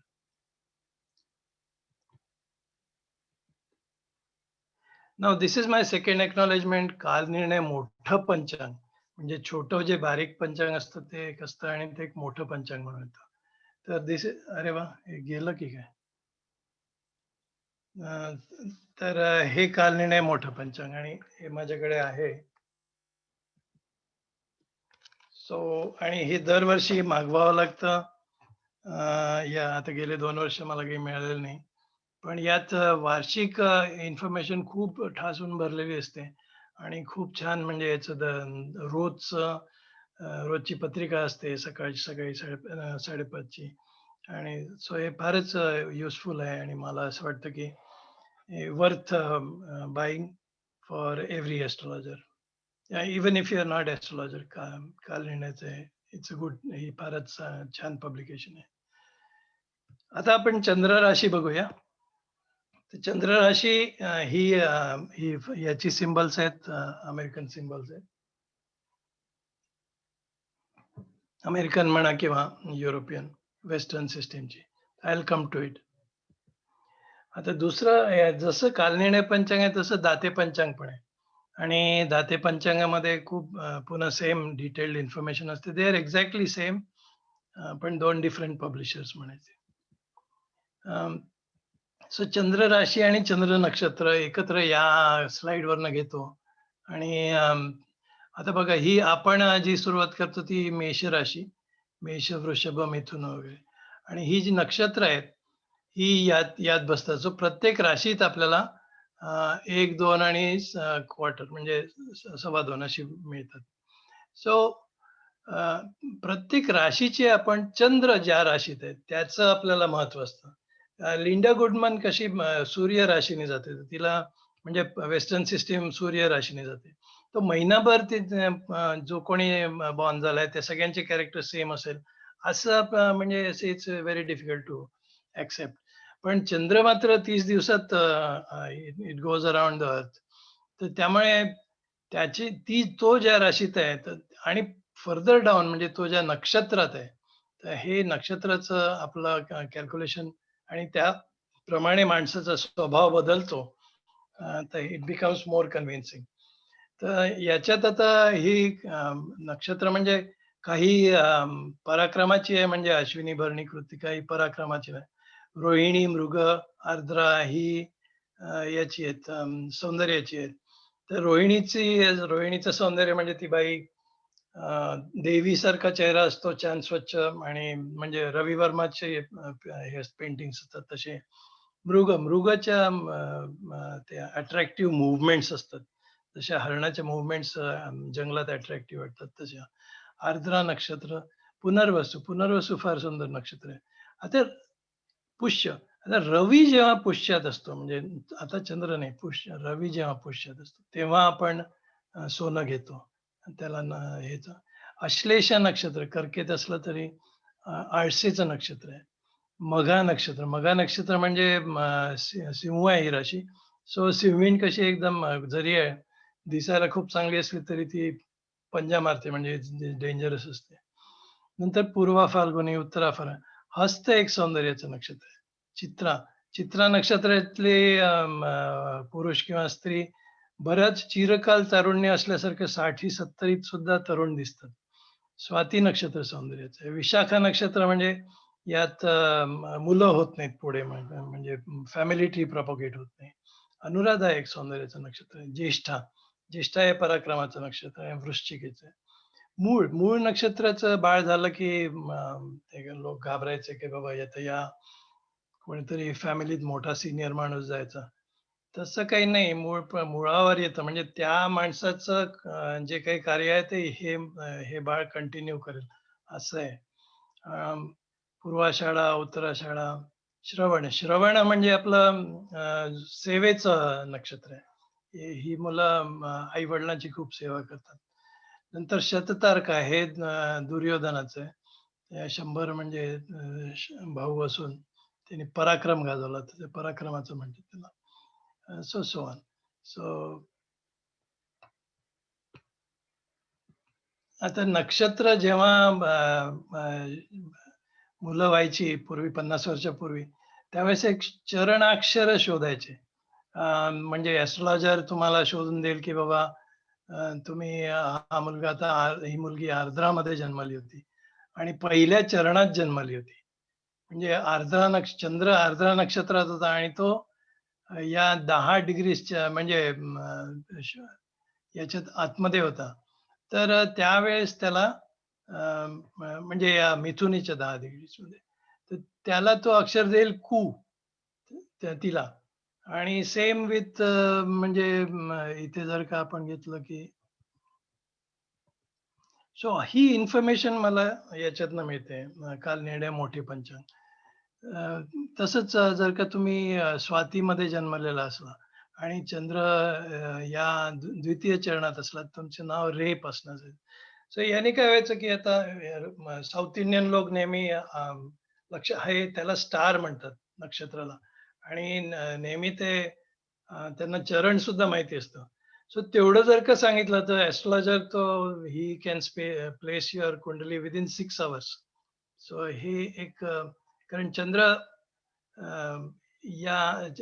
Now this is my second acknowledgement. काल निर्णय मोठं पंचांग म्हणजे छोटं जे बारीक पंचांग असतं ते एक असतं आणि ते एक मोठं पंचांग म्हणून येतं. तर दिस अरे वा हे गेलं की काय. तर हे काल निर्णय मोठं पंचांग आणि हे माझ्याकडे आहे. सो आणि हे दरवर्षी मागवावं लागतं. या आता गेले 2 वर्ष मला काही मिळालेलं नाही. पण यात वार्षिक इन्फॉर्मेशन खूप ठासून भरलेली असते आणि खूप छान म्हणजे याचं रोजची पत्रिका असते सकाळी 5:30 आणि सो हे फारच युजफुल आहे आणि मला असं वाटतं की worth buying for every astrologer. Even if you are not astrologer काल निर्णयाचं आहे. इट्स अ गुड ही फारच छान पब्लिकेशन आहे. आता आपण चंद्र राशी बघूया. तर चंद्र राशी ही याची सिम्बल्स आहेत अमेरिकन सिम्बल्स आहेत. अमेरिकन म्हणा किंवा युरोपियन वेस्टर्न सिस्टीमची. I will come to it. आता दुसरं जसं कालनिर्णय पंचांग आहे तसं दाते पंचांग पण आहे. आणि दाते पंचांगामध्ये खूप पुन्हा सेम डिटेल्ड इन्फॉर्मेशन असते. दे आर एक्झॅक्टली सेम पण 2 डिफरंट पब्लिशर्स म्हणायचे. सो चंद्र राशी आणि चंद्र नक्षत्र एकत्र या स्लाइडवरनं घेतो. आणि आता बघा ही आपण जी सुरुवात करतो ती मेष राशी, मेष, वृषभ, मिथुन वगैरे. आणि ही जी नक्षत्र आहेत ही यात बसतात. सो प्रत्येक राशीत आपल्याला 1, 2 आणि क्वार्टर म्हणजे 2.25 अशी मिळतात. सो प्रत्येक राशीची आपण चंद्र ज्या राशीत आहे त्याचं आपल्याला महत्व असतं. लिंडा गुडमन कशी सूर्य राशीने जाते तिला म्हणजे वेस्टर्न सिस्टीम सूर्य राशीने जाते. तो महिनाभर ते जो कोणी बॉर्न झालाय त्या सगळ्यांचे कॅरेक्टर सेम असेल असं म्हणजे it's very difficult to accept. पण चंद्र मात्र 30 दिवसात it goes around the earth. तर त्यामुळे तो ज्या राशीत आहे आणि फर्दर डाऊन म्हणजे तो ज्या नक्षत्रात आहे तर हे नक्षत्राचं आपलं कॅल्क्युलेशन आणि त्याप्रमाणे माणसाचा स्वभाव बदलतो. तर इट बिकम्स मोर कन्व्हिन्सिंग. तर याच्यात आता ही नक्षत्र म्हणजे काही पराक्रमाची आहे, म्हणजे अश्विनी, भरणी, कृत्तिका ही पराक्रमाची आहे. रोहिणी, मृग, आर्द्रा ही याची आहेत, सौंदर्याची आहेत. तर रोहिणीचं सौंदर्य म्हणजे ती बाई देवीसारखा चेहरा असतो, छान स्वच्छ, आणि म्हणजे रवी वर्माचे हे पेंटिंग्स असतात तसे. मृगच्या त्या अट्रॅक्टिव्ह मूव्हमेंट्स असतात. जशा हरणाच्या मूव्हमेंट्स जंगलात अट्रॅक्टिव्ह वाटतात तशा. आर्द्रा नक्षत्र, पुनर्वसू फार सुंदर नक्षत्र आहे. आता पुष्य, आता रवी जेव्हा पुष्यात असतो, म्हणजे आता चंद्र नाही, रवी जेव्हा पुष्यात असतो तेव्हा आपण सोनं घेतो. त्याला हेच अश्लेषा नक्षत्र कर्केत असलं तरी आळसेचं नक्षत्र आहे. मघा नक्षत्र म्हणजे सिंह आहे ही राशी. सो सिंहीण कशी एकदम जरी दिसायला खूप चांगली असली तरी ती पंजा मारते, म्हणजे डेंजरस असते. नंतर पूर्वा फाल्गुनी, उत्तरा फाल्गुनी. हस्त एक सौंदर्याचं नक्षत्र आहे. चित्रा नक्षत्रातले पुरुष किंवा स्त्री बऱ्याच चिरकाल तारुण्य असल्यासारखं 60-70 सुद्धा तरुण दिसतात. स्वाती नक्षत्र सौंदर्याचं आहे. विशाखा नक्षत्र म्हणजे यात मुलं होत नाहीत पुढे, म्हणजे फॅमिली ट्री प्रॉपगेट होत नाही. अनुराधा एक सौंदर्याचं नक्षत्र आहे. ज्येष्ठा हे पराक्रमाचं नक्षत्र आहे. वृश्चिकेचं आहे. मूळ नक्षत्राचं बाळ झालं की ते लोक घाबरायचे की बाबा आता या कोणीतरी फॅमिलीत मोठा सिनियर माणूस जायचा. तसं काही नाही. मुळावर येतं, म्हणजे त्या माणसाचं जे काही कार्य आहे ते हे बाळ कंटिन्यू करेल असं आहे. पूर्वाषाढा, उत्तराषाढा, श्रवण म्हणजे आपलं सेवेचं नक्षत्र आहे. ही मुलं आई वडिलांची खूप सेवा करतात. नंतर शततारका हे दुर्योधनाचं आहे. 100 म्हणजे भाऊ असून त्यांनी पराक्रम गाजवला, तर पराक्रमाचं म्हणतात त्याला. So on. सो आता नक्षत्र जेव्हा मुलं व्हायची पूर्वी, 50 वर्षापूर्वी, त्यावेळेस एक चरणाक्षर शोधायचे. म्हणजे ॲस्ट्रोलॉजर तुम्हाला शोधून देईल की बाबा तुम्ही हा मुलगा आता ही मुलगी आर्द्रामध्ये जन्मली होती आणि पहिल्या चरणात जन्मली होती. म्हणजे चंद्र आर्द्रा नक्षत्रात होता आणि तो या 10 डिग्रीच्या म्हणजे याच्यात आतमध्ये होता. तर त्यावेळेस त्याला म्हणजे या मिथुनीच्या 10 डिग्रीजमध्ये. तर त्याला तो अक्षर देईल कू, तिला. आणि सेम विथ म्हणजे इथे जर का आपण घेतलं की सो ही इन्फॉर्मेशन मला याच्यातनं मिळते, काल निर्णय मोठे पंचांग. तसंच जर का तुम्ही स्वातीमध्ये जन्मलेला असला आणि चंद्र या द्वितीय चरणात असला, तुमचं नाव रेप असणार. सो याने काय व्हायचं की आता साऊथ इंडियन लोक नेहमी लक्ष आहे त्याला स्टार म्हणतात नक्षत्राला, आणि नेहमी ते त्यांना चरण सुद्धा माहिती असतं. सो तेवढं जर का सांगितलं तर ॲस्ट्रोलॉजर तो ही कॅन प्लेस युअर कुंडली विदिन 6 hours. सो हे एक कारण चंद्र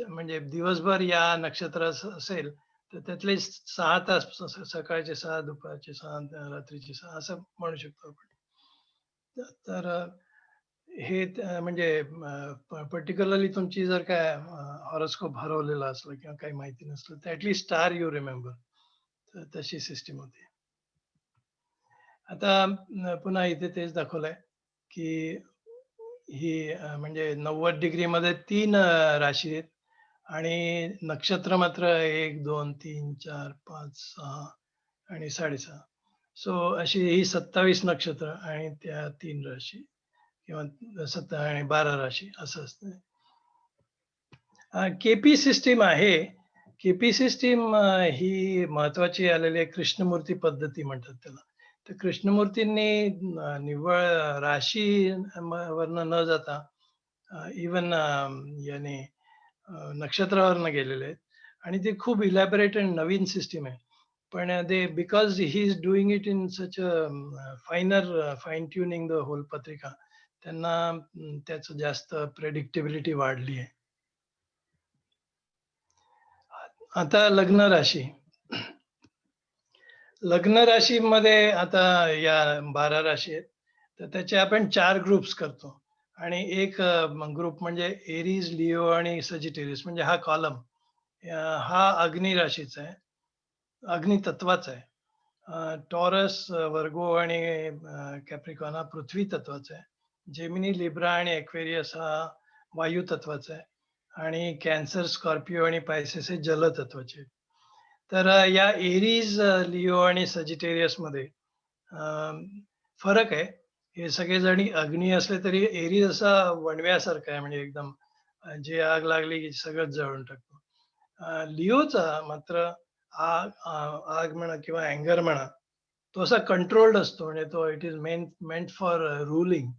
म्हणजे दिवसभर या नक्षत्रात असेल तर त्यातले 6 तास सकाळचे 6, दुपारचे 6, रात्रीचे 6 असं म्हणू शकतो आपण. तर हे म्हणजे पर्टिक्युलरली तुमची जर काय हॉरोस्कोप हरवलेला असलं किंवा काही माहिती नसलं तर ॲटलीस्ट स्टार यू रिमेंबर. तर तशी सिस्टीम होती. आता पुन्हा इथे तेच दाखवलंय की ही म्हणजे 90 डिग्रीमध्ये 3 राशी आहेत आणि नक्षत्र मात्र 1, 2, 3, 4, 5, 6 आणि 6.5. सो अशी ही 27 नक्षत्र आणि त्या 3 राशी किंवा 17 आणि 12 राशी असं असतं. केपी सिस्टीम आहे. केपी सिस्टीम ही महत्वाची आलेली आहे. कृष्णमूर्ती पद्धती म्हणतात त्याला. तर कृष्णमूर्तींनी निव्वळ राशी वरनं न जाता इव्हन याने नक्षत्रावरनं गेलेले आहेत आणि ते खूप इलॅबोरेट आणि नवीन सिस्टीम आहे. पण because he is doing it in such a fine tuning the whole patrika, त्यांना त्याचं जास्त प्रेडिक्टेबिलिटी वाढली आहे. आता लग्न राशी. लग्न राशीमध्ये आता या 12 राशी आहेत, तर त्याचे आपण 4 ग्रुप्स करतो आणि एक ग्रुप म्हणजे एरीज, लिओ आणि सजिटेरियस, म्हणजे हा कॉलम हा अग्नी राशीचा आहे, अग्नी तत्वाचा आहे. टॉरस, वर्गो आणि कॅप्रिकॉन हा पृथ्वी तत्वाचा आहे. जेमिनी, लिब्रा आणि एक्वेरियस हा वायू तत्वाचा आहे आणि कॅन्सर, स्कॉर्पिओ आणि पायसेस हे जल तत्वाचे आहेत. तर या एरीज, लिओ आणि सजिटेरियस मध्ये फरक आहे. हे सगळे जणी अग्नी असले तरी एरीज असा वणव्यासारखा आहे, म्हणजे एकदम जे आग लागली की सगळं जळून टाकतो. लिओचा मात्र आग म्हणा किंवा अँगर म्हणा, तो असा कंट्रोल्ड असतो, म्हणजे तो it is meant for ruling.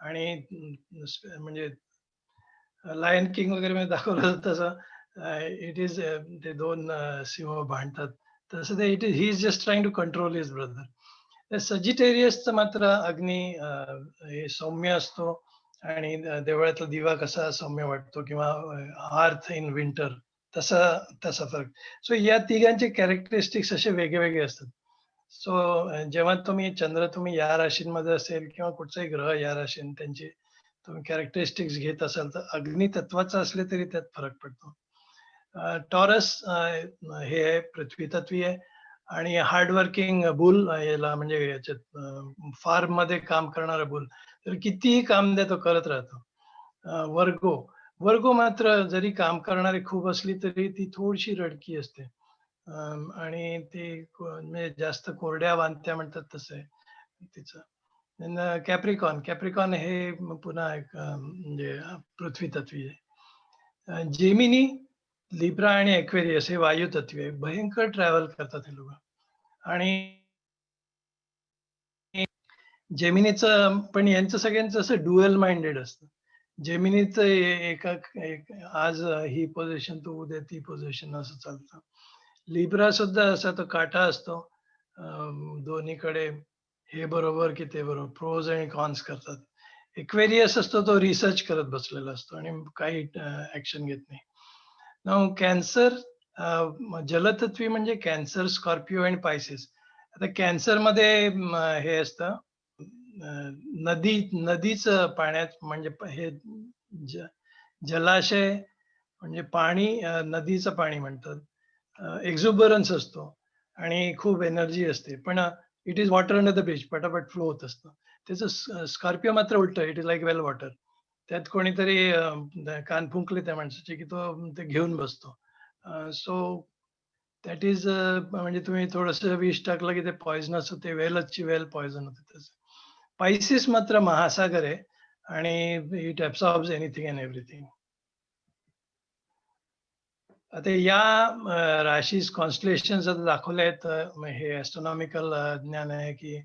आणि म्हणजे लायन किंग वगैरे मध्ये दाखवलं तसं इट इज ते 2 सिंह भांडतात, तसं ते it is he is just trying to control his brother. सजिटेरियसचं मात्र अग्नी हे सौम्य असतो आणि देवळातला दिवा कसा सौम्य वाटतो किंवा हार्थ इन विंटर, तसा फरक. सो या तिघांचे कॅरेक्टरिस्टिक्स असे वेगळे असतात. सो जेव्हा तुम्ही या राशींमध्ये असेल किंवा कुठचाही ग्रह या राशीन त्यांचे तुम्ही कॅरेक्टरिस्टिक्स घेत असाल तर अग्नी तत्वाचा असले तरी त्यात फरक पडतो. टॉरस हे आहे पृथ्वी तत्वी आहे आणि हार्डवर्किंग बुल, याला म्हणजे याच्यात फार्म मध्ये काम करणारा बुल, तर कितीही काम द्या तो करत राहतो. वर्गो मात्र जरी काम करणारी खूप असली तरी ती थोडीशी रडकी असते आणि ती म्हणजे जास्त कोरड्या वांत्या म्हणतात तसं आहे तिचं. कॅप्रिकॉन हे पुन्हा एक म्हणजे पृथ्वी तत्वी आहे. जेमिनी, लिब्रा आणि एक्वेरियस हे वायू तत्वी आहे. भयंकर ट्रॅव्हल करतात हे लोक. आणि जेमिनीचं पण यांचं सगळ्यांचं असं डुअल माइंडेड असतं. जेमिनीचं आज ही पोझिशन तर उद्या ती पोझिशन असं चालतं. लिब्रा सुद्धा असा तो काटा असतो, दोन्हीकडे हे बरोबर की ते बरोबर, प्रोज आणि कॉन्स करतात. एक्वेरियस असतो तो रिसर्च करत बसलेला असतो आणि काही ऍक्शन घेत नाही. नाव कॅन्सर, जलतत्वी म्हणजे कॅन्सर, स्कॉर्पिओ आणि पायसेस. आता कॅन्सर मध्ये हे असतं नदीचं पाण्यात, म्हणजे हे जलाशय म्हणजे पाणी, नदीचं पाणी म्हणतात. एक्झुबरन्स असतो आणि खूप एनर्जी असते, पण it is water under the bridge, पटापट फ्लो होत असतं. त्याचं स्कॉर्पिओ मात्र उलट, it is like well water. त्यात कोणीतरी कान फुंकले त्या माणसाचे की तो ते घेऊन बसतो. सो दॅट इज म्हणजे तुम्ही थोडस विष टाकलं की ते पॉइझनस होते, वेलची वेल पॉइझन होते त्याचं. पायसिस मात्र महासागर आहे आणि it absorbs anything and everything. आता या राशीज कॉन्स्टलेशन दाखवले आहेत. हे ॲस्ट्रॉनॉमिकल ज्ञान आहे की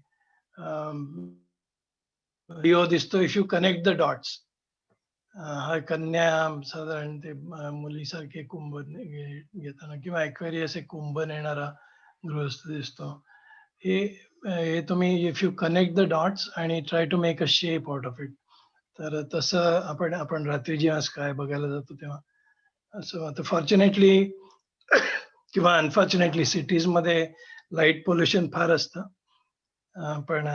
लिओ दिसतो if you connect the dots. हा कन्या साधारण ते मुलीसारखे कुंभ घेताना किंवा एक्वेरियस एक कुंभ नेणारा गृहस्थ दिसतो. हे तुम्ही if you connect the dots आणि try to make a shape out of it, तर तसं आपण रात्री जेव्हा काय बघायला जातो तेव्हा असं. आता फॉर्च्युनेटली किंवा अनफॉर्च्युनेटली सिटीजमध्ये लाईट पोल्युशन फार असतं, पण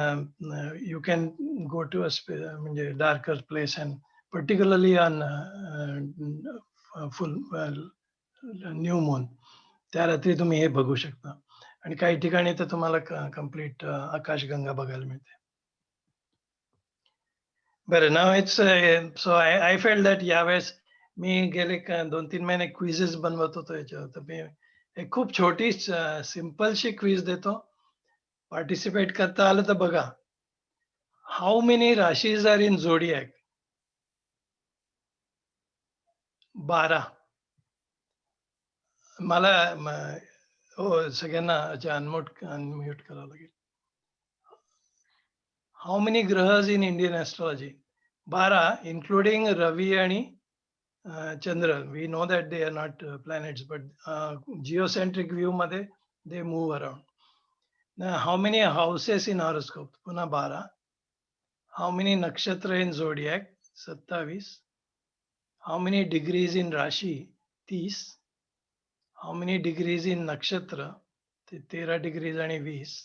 you can go to a म्हणजे darker place and particularly on full new moon, त्या रात्री तुम्ही हे बघू शकता. आणि काही ठिकाणी तर तुम्हाला कम्प्लीट आकाशगंगा बघायला मिळते. बरं, नाव it's so I felt that यावेळेस मी गेले 2-3 महिने क्विझेस बनवत होतो याच्यावर, तर मी एक खूप छोटी सिम्पलशी क्विज देतो. पार्टिसिपेट करता आलं तर बघा. How many rashis are in zodiac? 12. मला हो, सगळ्यांना अनम्यूट करावं लागेल. How many grahas in Indian astrology? 12, including Ravi आणि Chandra. We know that they are not planets, but geocentric view मध्ये they move around. How many houses in horoscope? पुन्हा 12. How many nakshatra in zodiac? 27. How many degrees in Rashi? 30. How many degrees in nakshatra? 13 degrees आणि 20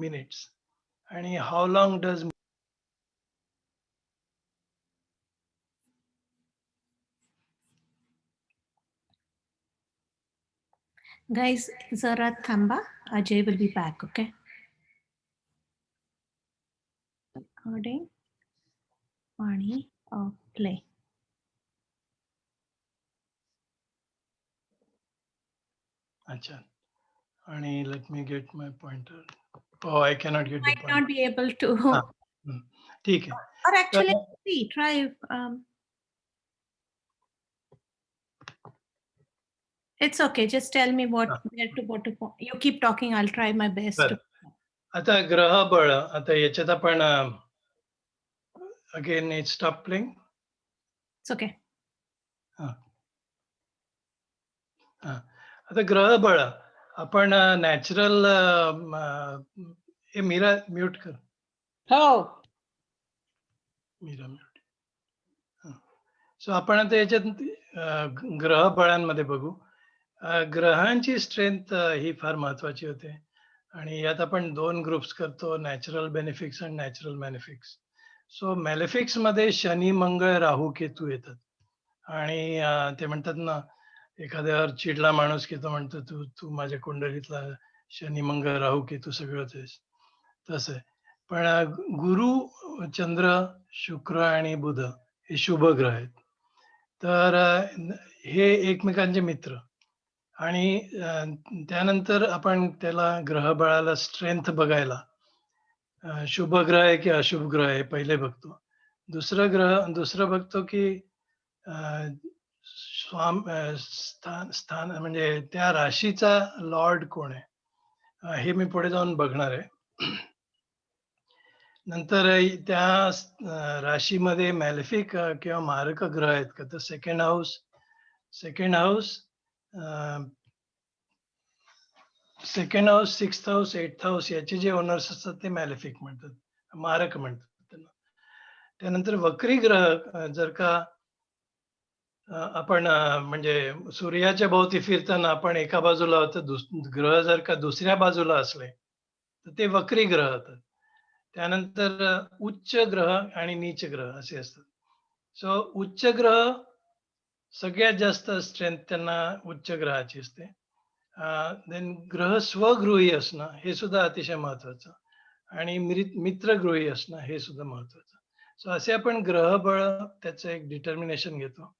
minutes. आणि how long does Guys, जरा थांबा. Ajay will be back, okay? Recording आणि play. अच्छा. आणि let me get my pointer. Oh, I cannot get the Might pointer. not be able to. हा. ठीक आहे. Or actually, तर see, try. It's okay. Just tell me what where to. You keep talking. I'll try my best. बरं. आता ग्रह बळ, आता याच्यात आपण again it stop playing. It's okay. आता ग्रह बळ आपण नॅचरल हे मीरा म्यूट कर. Oh. मीरा म्यूट. सो आपण आता याच्यात ग्रह बळांमध्ये बघू. ग्रहांची स्ट्रेंथ ही फार महत्वाची होते आणि यात आपण 2 ग्रुप्स करतो, नॅचरल बेनिफिक्स आणि नॅचरल मॅलेफिक्स. सो मॅलेफिक्स मध्ये शनी, मंगळ, राहू, केतू येतात आणि ते म्हणतात ना, एखाद्यावर चिडला माणूस की तो म्हणतो तू तू माझ्या कुंडलीतला शनी, मंगळ, राहू, केतू सगळंच आहेस. तसं आहे. पण गुरु, चंद्र, शुक्र आणि बुध हे शुभ ग्रह आहेत. तर हे एकमेकांचे मित्र आणि त्यानंतर आपण त्याला ग्रहबळाला स्ट्रेंथ बघायला शुभ ग्रह आहे की अशुभ ग्रह आहे पहिले बघतो. दुसरं बघतो की स्थान म्हणजे त्या राशीचा लॉर्ड कोण आहे हे मी पुढे जाऊन बघणार आहे. नंतर त्या राशीमध्ये मॅलेफिक किंवा मारक ग्रह आहेत का, तर second house, 6th house, 8th house याचे जे ओनर्स असतात ते मॅलेफिक म्हणतात, मारक म्हणतात त्यांना. त्यानंतर वक्री ग्रह जर का आपण म्हणजे सूर्याच्या भोवती फिरताना आपण एका बाजूला होतं, ग्रह जर का दुसऱ्या बाजूला असले तर ते वक्री ग्रह होतात. त्यानंतर उच्च ग्रह आणि नीच ग्रह असे असतात. सो उच्च ग्रह सगळ्यात जास्त स्ट्रेंथ त्यांना उच्च ग्रहाची असते. देन ग्रह स्वगृही असणं हे सुद्धा अतिशय महत्वाचं आणि मित्रगृही असणं हे सुद्धा महत्वाचं. सो असे आपण ग्रहबळ त्याचं एक डिटर्मिनेशन घेतो.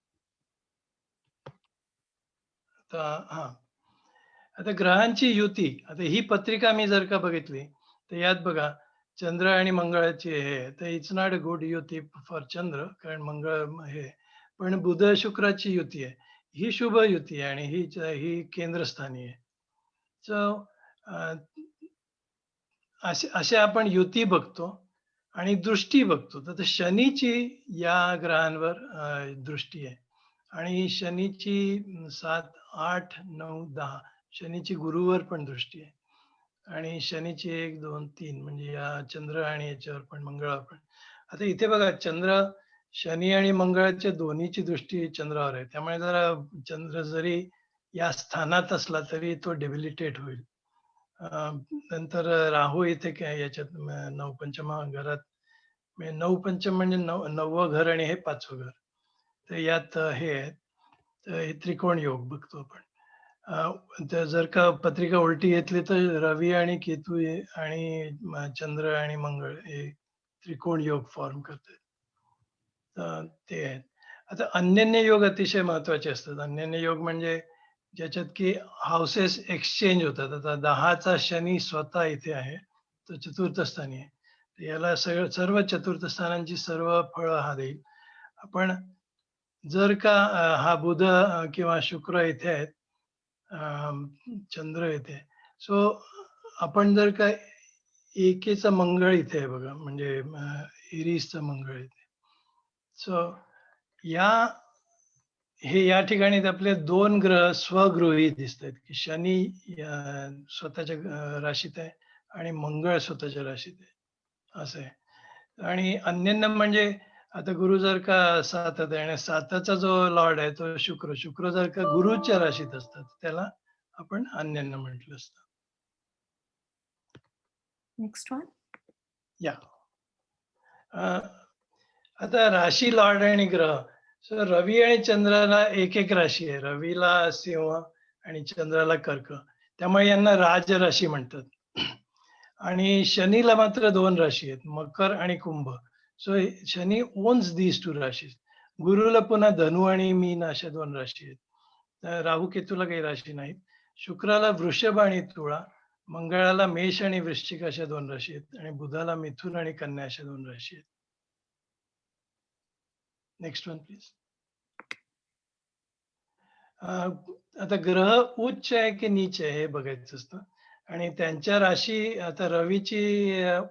आता ग्रहांची युती, आता ही पत्रिका मी जर का बघितली तर यात बघा चंद्र आणि मंगळाची हे, तर इट्स नॉट अ गुड युती फॉर चंद्र, कारण मंगळ हे, पण बुध शुक्राची युती आहे ही शुभ युती आहे आणि ही केंद्रस्थानी आहे. सो असे आपण युती बघतो आणि दृष्टी बघतो. तर शनीची या ग्रहांवर दृष्टी आहे आणि शनीची 7, 8, 9, 10 शनीची गुरुवर पण दृष्टी आहे आणि शनीची 1, 2, 3 म्हणजे या चंद्र आणि याच्यावर पण, मंगळावर पण. आता इथे बघा चंद्र, शनी आणि मंगळाच्या दोन्हीची दृष्टी चंद्रावर आहे, त्यामुळे जरा चंद्र जरी या स्थानात असला तरी तो डेबिलिटेट होईल. नंतर राहू इथे काय याच्यात 9 पंचमा घरात, 9 पंचम म्हणजे 9वं घर आणि हे 5वं घर, तर यात हे आहेत. तर हे त्रिकोण योग बघतो आपण. तर जर का पत्रिका उलटी घेतली तर रवी आणि केतू आणि चंद्र आणि मंगळ हे त्रिकोण योग फॉर्म करतात. ते आहेत. आता अन्यन्य योग अतिशय महत्वाचे असतात. अन्यन्य योग म्हणजे ज्याच्यात की हाऊसेस एक्सचेंज होतात. आता 10चा शनी स्वतः इथे आहे, तो चतुर्थ स्थानी आहे. याला सर्व चतुर्थ स्थानांची सर्व फळं हा देईल. आपण जर का हा बुध किंवा शुक्र इथे आहेत, चंद्र इथे, सो आपण जर का एकेचा मंगळ इथे आहे बघा, म्हणजे एरिसचा मंगळ इथे, सो या ठिकाणी आपले 2 ग्रह स्वगृही दिसत आहेत की शनी स्वतःच्या राशीत आहे आणि मंगळ स्वतःच्या राशीत आहे, असं आहे. आणि अन्यन्य म्हणजे आता गुरु जर का 7 आहे आणि 7चा जो लॉर्ड आहे तो शुक्र. शुक्र जर का गुरुच्या राशीत असतात त्याला आपण अन्यन्य म्हटलं असतं. Next one. या आता राशी लॉर्ड आणि ग्रह. सो रवी आणि चंद्राला एक एक राशी आहे. रवीला सिंह आणि चंद्राला कर्क. त्यामुळे यांना राज राशी म्हणतात. आणि शनीला मात्र 2 राशी आहेत, मकर आणि Kumbh. So Shani owns these 2 rashis. गुरुला पुन्हा धनु आणि मीन अशा 2 राशी आहेत. राहू केतूला काही राशी नाहीत. शुक्राला वृषभ आणि तुळा, मंगळाला मेष आणि वृश्चिक अशा 2 राशी आहेत आणि बुधाला मिथुन आणि कन्या अशा 2 राशी आहेत. Next one please. आता ग्रह उच्च आहे की नीच आहे हे बघायचं असतं आणि त्यांच्या राशी आता रवीची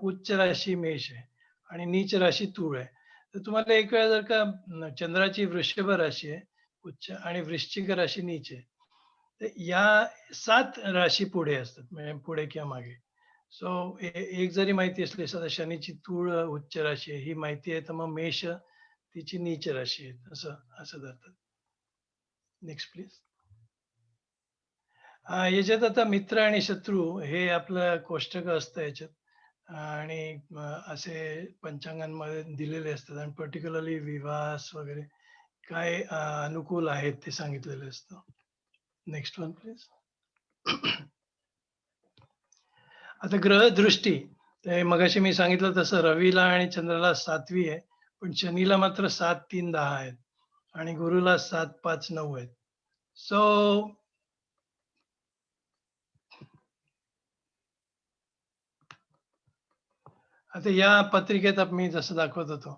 उच्च राशी मेष आहे आणि नीच राशी तूळ आहे. तर तुम्हाला एक वेळा जर का चंद्राची वृषभ राशी आहे उच्च आणि वृश्चिक राशी नीच आहे, तर या 7 राशी पुढे असतात, म्हणजे पुढे किंवा मागे. सो एक जरी माहिती असली, सध्या शनीची तूळ उच्च राशी आहे ही माहिती आहे, तर मग मेष तिची नीच राशी आहे असं असं धरतात. Next please. याच्यात आता मित्र आणि शत्रू हे आपलं कोष्टक असतं याच्यात आणि असे पंचांगांमध्ये दिलेले असतात आणि पर्टिक्युलरली विवाहास वगैरे काय अनुकूल आहेत ते सांगितलेलं असतं. Next one please. आता ग्रह दृष्टी, ते मगाशी मी सांगितलं तसं रवीला आणि चंद्राला 7वी आहे, पण शनीला मात्र 7, 3, 10 आहेत आणि गुरुला 7, 5, 9 आहेत. सो आता या पत्रिकेत मी जसं दाखवत होतो,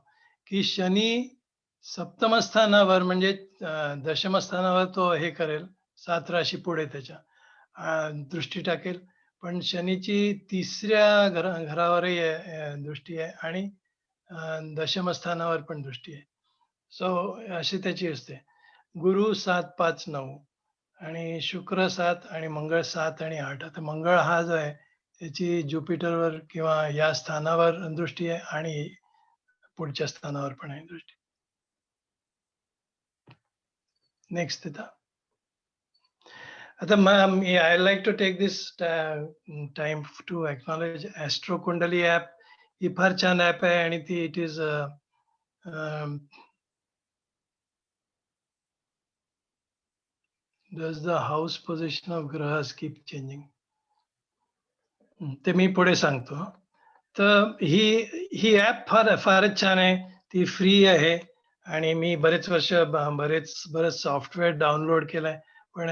की शनी सप्तम स्थानावर म्हणजे दशम स्थानावर तो हे करेल, 7 राशी पुढे त्याच्या दृष्टी टाकेल. पण शनीची 3ऱ्या घरावरही दृष्टी आहे आणि दशम स्थानावर पण दृष्टी आहे. सो अशी त्याची असते. गुरु 7, 5, 9 आणि शुक्र 7 आणि मंगळ 7 आणि 8. आता मंगळ हा जो आहे त्याची ज्युपिटरवर किंवा या स्थानावर दृष्टी आहे आणि पुढच्या स्थानावर पण आहे दृष्टी. नेक्स्ट तिथं. आता I like to take this time to acknowledge astro Kundli app. ही फार छान ॲप आहे आणि ती it is does the house position of grahas keep changing. ते मी पुढे सांगतो. तर ही ॲप फारच छान आहे. ती फ्री आहे आणि मी बरेच वर्ष बरेच सॉफ्टवेअर डाउनलोड केलंय. पण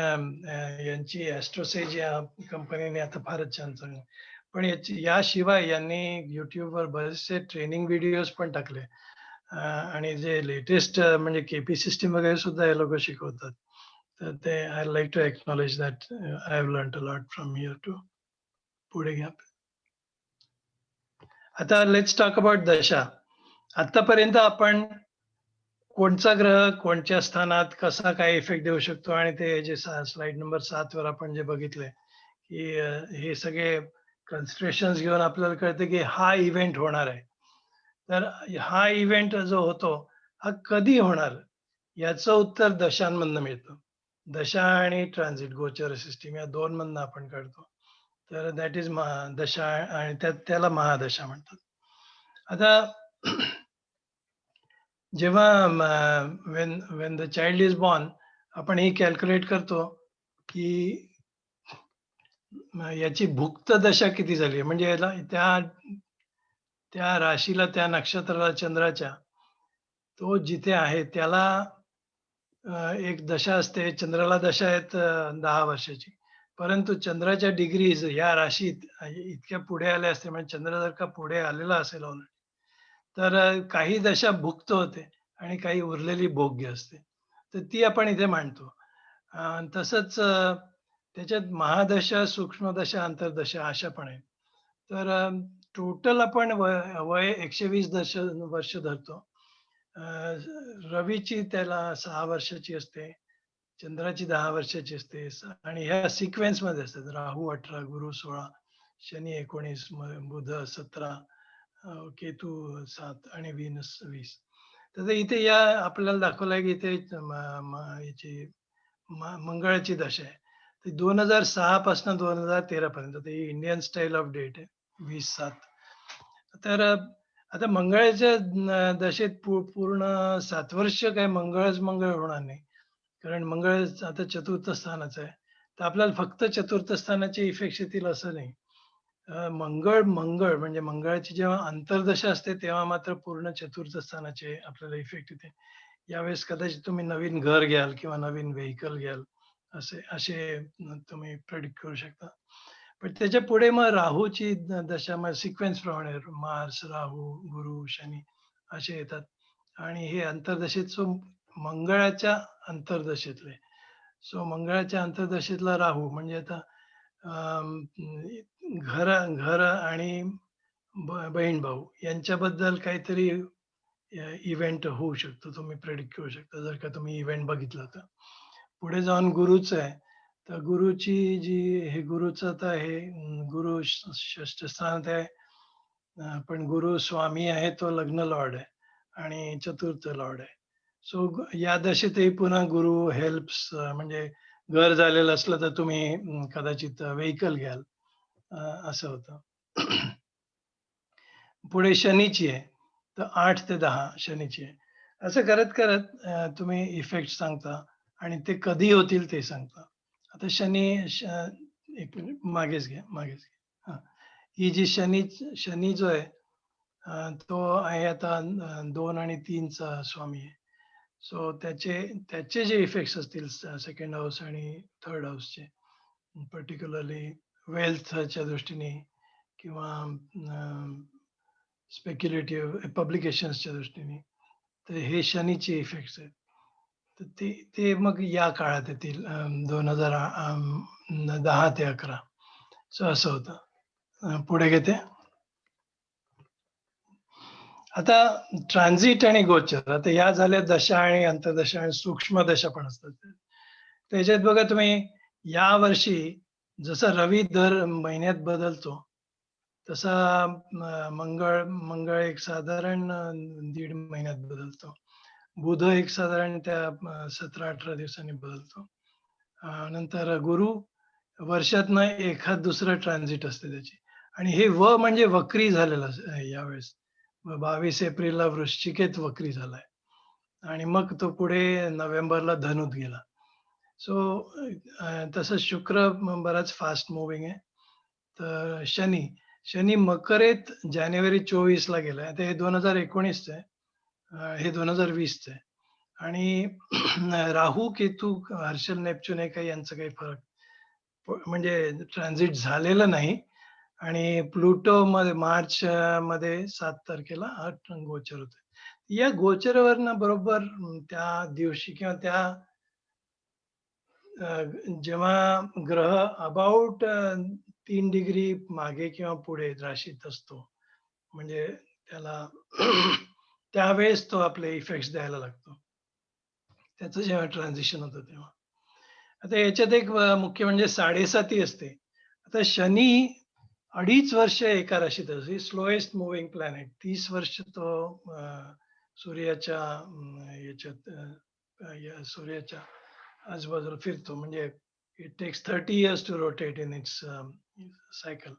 यांची ॲस्ट्रोसेज या कंपनीने आता फारच छान चांगलं. पण याशिवाय यांनी YouTubeवर बरेचसे ट्रेनिंग व्हिडिओज पण टाकले आणि जे लेटेस्ट म्हणजे केपी सिस्टीम वगैरे सुद्धा हे लोक शिकवतात. तर ते I like to acknowledge that I have learned a lot from here too. पुढे घ्या. आता लेट्स टॉक अबाउट दशा. आतापर्यंत आपण कोणचा ग्रह कोणत्या स्थानात कसा काय इफेक्ट देऊ शकतो आणि ते जे स्लाइड नंबर 7 वर आपण जे बघितलंय की हे सगळे कन्स्ट्रेशन्स घेऊन आपल्याला कळतं की हा इव्हेंट होणार आहे. तर हा इव्हेंट जो होतो हा कधी होणार याचं उत्तर दशांमधनं मिळतं. दशा आणि ट्रान्झिट गोचर सिस्टीम या 2 मधनं आपण काढतो. तर दॅट इज दशा आणि त्याला महादशा म्हणतात. आता जेव्हा Wien the child is born आपण ही कॅल्क्युलेट करतो की याची भुक्त दशा किती झाली, म्हणजे याला त्या राशीला त्या नक्षत्राला चंद्राच्या तो जिथे आहे त्याला एक दशा असते. चंद्राला दशा आहेत 10 वर्षाची. परंतु चंद्राच्या डिग्रीज या राशीत इतक्या पुढे आल्या असते, म्हणजे चंद्र जर का पुढे आलेला असेल ऑलरेडी, तर काही दशा भुक्त होते आणि काही उरलेली भोग्य असते. तर ती आपण इथे मांडतो. तसंच त्याच्यात महादशा, सूक्ष्मदशा, अंतर्दशा अशा पण आहेत. तर टोटल आपण वय 120 वर्ष धरतो. रवीची त्याला 6 वर्षाची असते, चंद्राची 10 वर्षाची असते आणि ह्या सिक्वेन्समध्ये असतात. राहू 18, गुरु 16, शनी 19, बुध 17 केतू 7 आणि व्हीनस 20. तर इथे या आपल्याला दाखवलंय की इथे याची मंगळाची दशा आहे. ती 2006 पासून 2013 पर्यंत. ती इंडियन स्टाईल ऑफ डेट आहे. 20/7. तर आता मंगळाच्या दशेत पूर्ण 7 वर्ष काय मंगळच मंगळ होणार नाही. कारण मंगळ आता चतुर्थ स्थानाचं आहे. तर आपल्याला फक्त चतुर्थ स्थानाचे इफेक्ट्स येतील असं नाही. मंगळ मंगळ म्हणजे मंगळाची जेव्हा अंतर्दशा असते तेव्हा मात्र पूर्ण चतुर्थ स्थानाचे आपल्याला इफेक्ट येते. यावेळेस कदाचित तुम्ही नवीन घर घ्याल किंवा नवीन व्हेइकल घ्याल असे असे तुम्ही प्रेडिक्ट करू शकता. पण त्याच्या पुढे मग राहूची दशा मग सिक्वेन्स प्रमाणे मार्स, राहू, गुरु, शनी असे येतात. आणि हे अंतर्दशेत मंगळाच्या अंतर्दशेतले. सो मंगळाच्या अंतर्दशेतला राहू म्हणजे आता अं, घर घर आणि बहीण भाऊ यांच्याबद्दल काहीतरी इव्हेंट होऊ शकतो. तुम्ही प्रेडिक्ट करू शकता जर का तुम्ही इव्हेंट बघितला तर. पुढे जाऊन गुरुचं आहे. तर गुरुची जी हे गुरुचं तर हे गुरु षष्ठ स्थानात आहे. पण गुरु स्वामी आहे तो लग्न लॉर्ड आहे आणि चतुर्थ लॉर्ड आहे. सो या दशेतही पुन्हा गुरु हेल्प्स म्हणजे घर झालेलं असलं तर तुम्ही कदाचित व्हेइकल घ्याल असं होतं. पुढे शनीची आहे. तर 8 ते 10 शनीची आहे. असं करत करत तुम्ही इफेक्ट सांगता आणि ते कधी होतील ते सांगता. आता शनी एक मिनिट मागेच घ्या, मागेच घ्या. हां. ही जी शनी जो आहे तो आहे आता 2 आणि 3 चा स्वामी आहे. सो त्याचे जे इफेक्ट्स असतील सेकंड हाऊस आणि थर्ड हाऊसचे पर्टिक्युलरली वेल्थच्या दृष्टीने किंवा स्पेक्युलेटिव्ह पब्लिकेशन्सच्या दृष्टीने तर हे शनीचे इफेक्ट्स आहेत. तर ते मग या काळात येतील 2010 ते 11. सो असं होतं. पुढे घेते. आता ट्रान्झिट आणि गोचर आता या झाल्या दशा आणि अंतर्दशा आणि सूक्ष्म दशा पण असतात. त्याच्यात बघा तुम्ही या वर्षी जसा रवी दर महिन्यात बदलतो तसा मंगळ एक साधारण 1.5 महिन्यात बदलतो. बुध एक साधारण त्या 17-18 दिवसांनी बदलतो. नंतर गुरु वर्षातनं एखाद दुसरं ट्रान्झिट असते त्याची आणि हे म्हणजे वक्री झालेलं यावेळेस 22 एप्रिलला वृश्चिकेत वक्री झालाय आणि मग तो पुढे नोव्हेंबरला धनुत गेला. सो तसं शुक्र बराच फास्ट मुव्हिंग आहे. तर शनी मकरेत जानेवारी 24 ला गेलाय. आता हे 2019 आहे. हे 2020 आहे. आणि राहू, केतू, हर्षल, नेपच्यून हे काही यांचं काही फरक म्हणजे ट्रान्झिट झालेलं नाही. आणि प्लुटो मध्ये मार्च मध्ये 7 तारखेला हा गोचर होतोय. या गोचरावरनं बरोबर त्या दिवशी किंवा त्या जेव्हा ग्रह अबाउट 3 डिग्री मागे किंवा पुढे राशीत असतो म्हणजे त्याला त्यावेळेस तो आपले इफेक्ट्स द्यायला लागतो. त्याचं जेव्हा ट्रान्झिशन होतं तेव्हा. आता याच्यात एक मुख्य म्हणजे 7.5 असते. आता शनी 2.5 वर्ष एका राशीत असते. स्लोएस्ट मुव्हिंग प्लॅनेट 30 वर्ष तो सूर्याच्या सूर्याच्या आजूबाजूला फिरतो. म्हणजे it takes 30 years to rotate in its cycle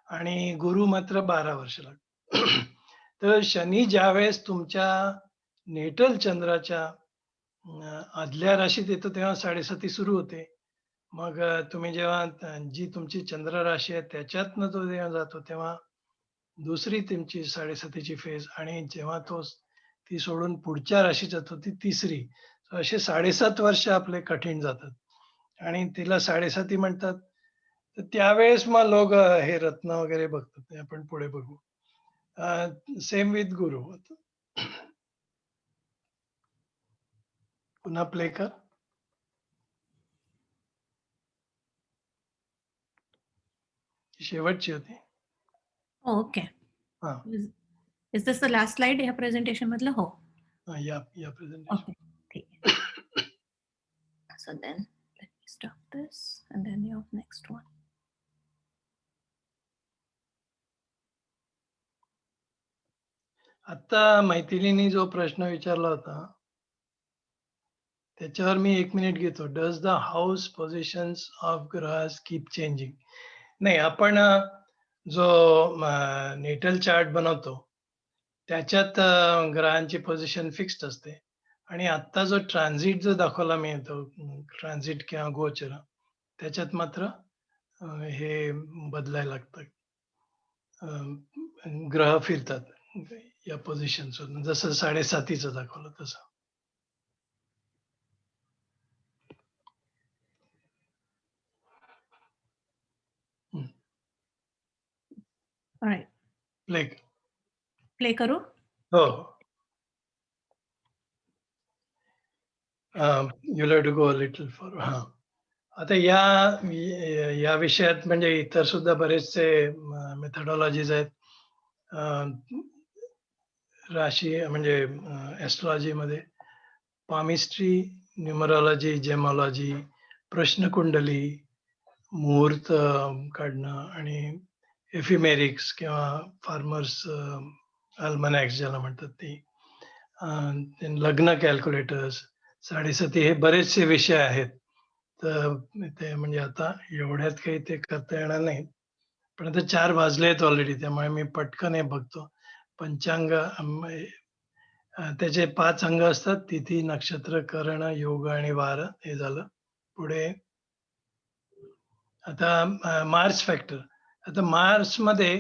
आणि गुरु मात्र 12 वर्ष लागतो. तर शनी ज्यावेळेस तुमच्या नेटल चंद्राच्या आदल्या राशीत येतो तेव्हा 7.5 सुरू होते. मग तुम्ही जेव्हा जी तुमची चंद्र राशी आहे त्याच्यातनं तो जेव्हा जातो तेव्हा दुसरी तुमची 7.5 फेज आणि जेव्हा तो ती सोडून पुढच्या राशीत जातो ती तिसरी. असे 7.5 वर्ष आपले कठीण जातात आणि तिला 7.5 म्हणतात. तर त्यावेळेस मग लोक हे रत्न वगैरे बघतात. ते आपण पुढे बघू. सेम विथ गुरु. पुन्हा प्ले कर. शेवटची होती. ओके. हा is this the last slide या प्रेझेंटेशन मधलं? हो. या प्रेझेंटेशन. ओके, ठीक आहे. So then let me stop this and then your next one. आता मैथिलीनी जो प्रश्न विचारला होता त्याच्यावर मी 1 मिनिट घेतो. Does the house positions of grahas keep changing? नाही, आपण जो नेटल चार्ट बनवतो त्याच्यात ग्रहांची पोझिशन फिक्स्ड असते आणि आत्ता जो ट्रान्झिट जो दाखवला मी तो ट्रान्झिट किंवा गोचर त्याच्यात मात्र हे बदलायला लागतं. ग्रह फिरतात या पोझिशन्सवरून, जसं 7.5 दाखवलं तसं. Alright. लाईक प्ले करू? हो. You have to go a little for. हां. आता या विषयात म्हणजे इतर सुद्धा बरेचसे मेथडॉलॉजीज आहेत. राशी म्हणजे ॲस्ट्रॉलॉजीमध्ये पामिस्ट्री, न्यूमरॉलॉजी, जेमॉलॉजी, प्रश्नकुंडली, मुहूर्त काढणं आणि एफिमेरिक्स किंवा फार्मर्स अल्मनॅक्स ज्याला म्हणतात ते, लग्न कॅल्क्युलेटर्स, 7.5 हे बरेचसे विषय आहेत. तर ते म्हणजे आता एवढ्यात काही ते करता येणार नाही. पण आता 4 वाजले आहेत ऑलरेडी, त्यामुळे मी पटकन हे बघतो. पंचांग त्याचे 5 अंग असतात: तिथी, नक्षत्र, करण, योग आणि वार. हे झालं. पुढे आता मार्स फॅक्टर. आता मार्समध्ये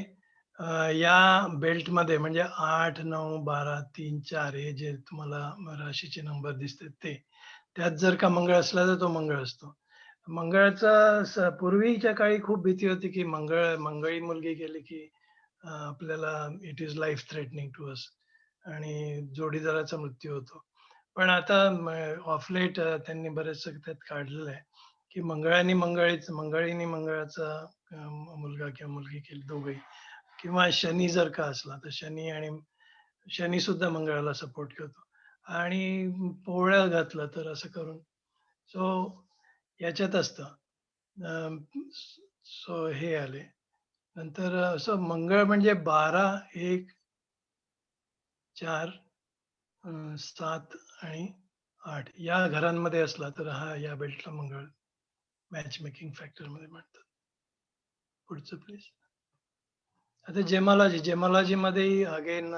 या बेल्टमध्ये म्हणजे 8, 9, 12, 3, 4 हे जे तुम्हाला राशीचे नंबर दिसतात ते, त्यात जर का मंगळ असला तर तो मंगळ असतो. मंगळाचा पूर्वीच्या काळी खूप भीती होती की मंगळी मुलगी गेली की आपल्याला it is life threatening to us आणि जोडीदाराचा मृत्यू होतो. पण आता ऑफ लेट त्यांनी बरेचसं त्यात काढलेलं आहे की मंगळीने मंगळाचा मुलगा किंवा मुलगी केली, दोघंही. किंवा शनी जर का असला तर शनी सुद्धा मंगळाला सपोर्ट करतो आणि पोळ्या घातलं तर असं करून. सो याच्यात असतं. सो हे आले. नंतर असं मंगळ म्हणजे 12, 1, 4, 7 आणि 8 या घरांमध्ये असला तर हा या बेल्टला मंगळ मॅच मेकिंग फॅक्टर मध्ये म्हणतात. पुढचं प्लीज. आता जेमॉलॉजी मध्ये अगेन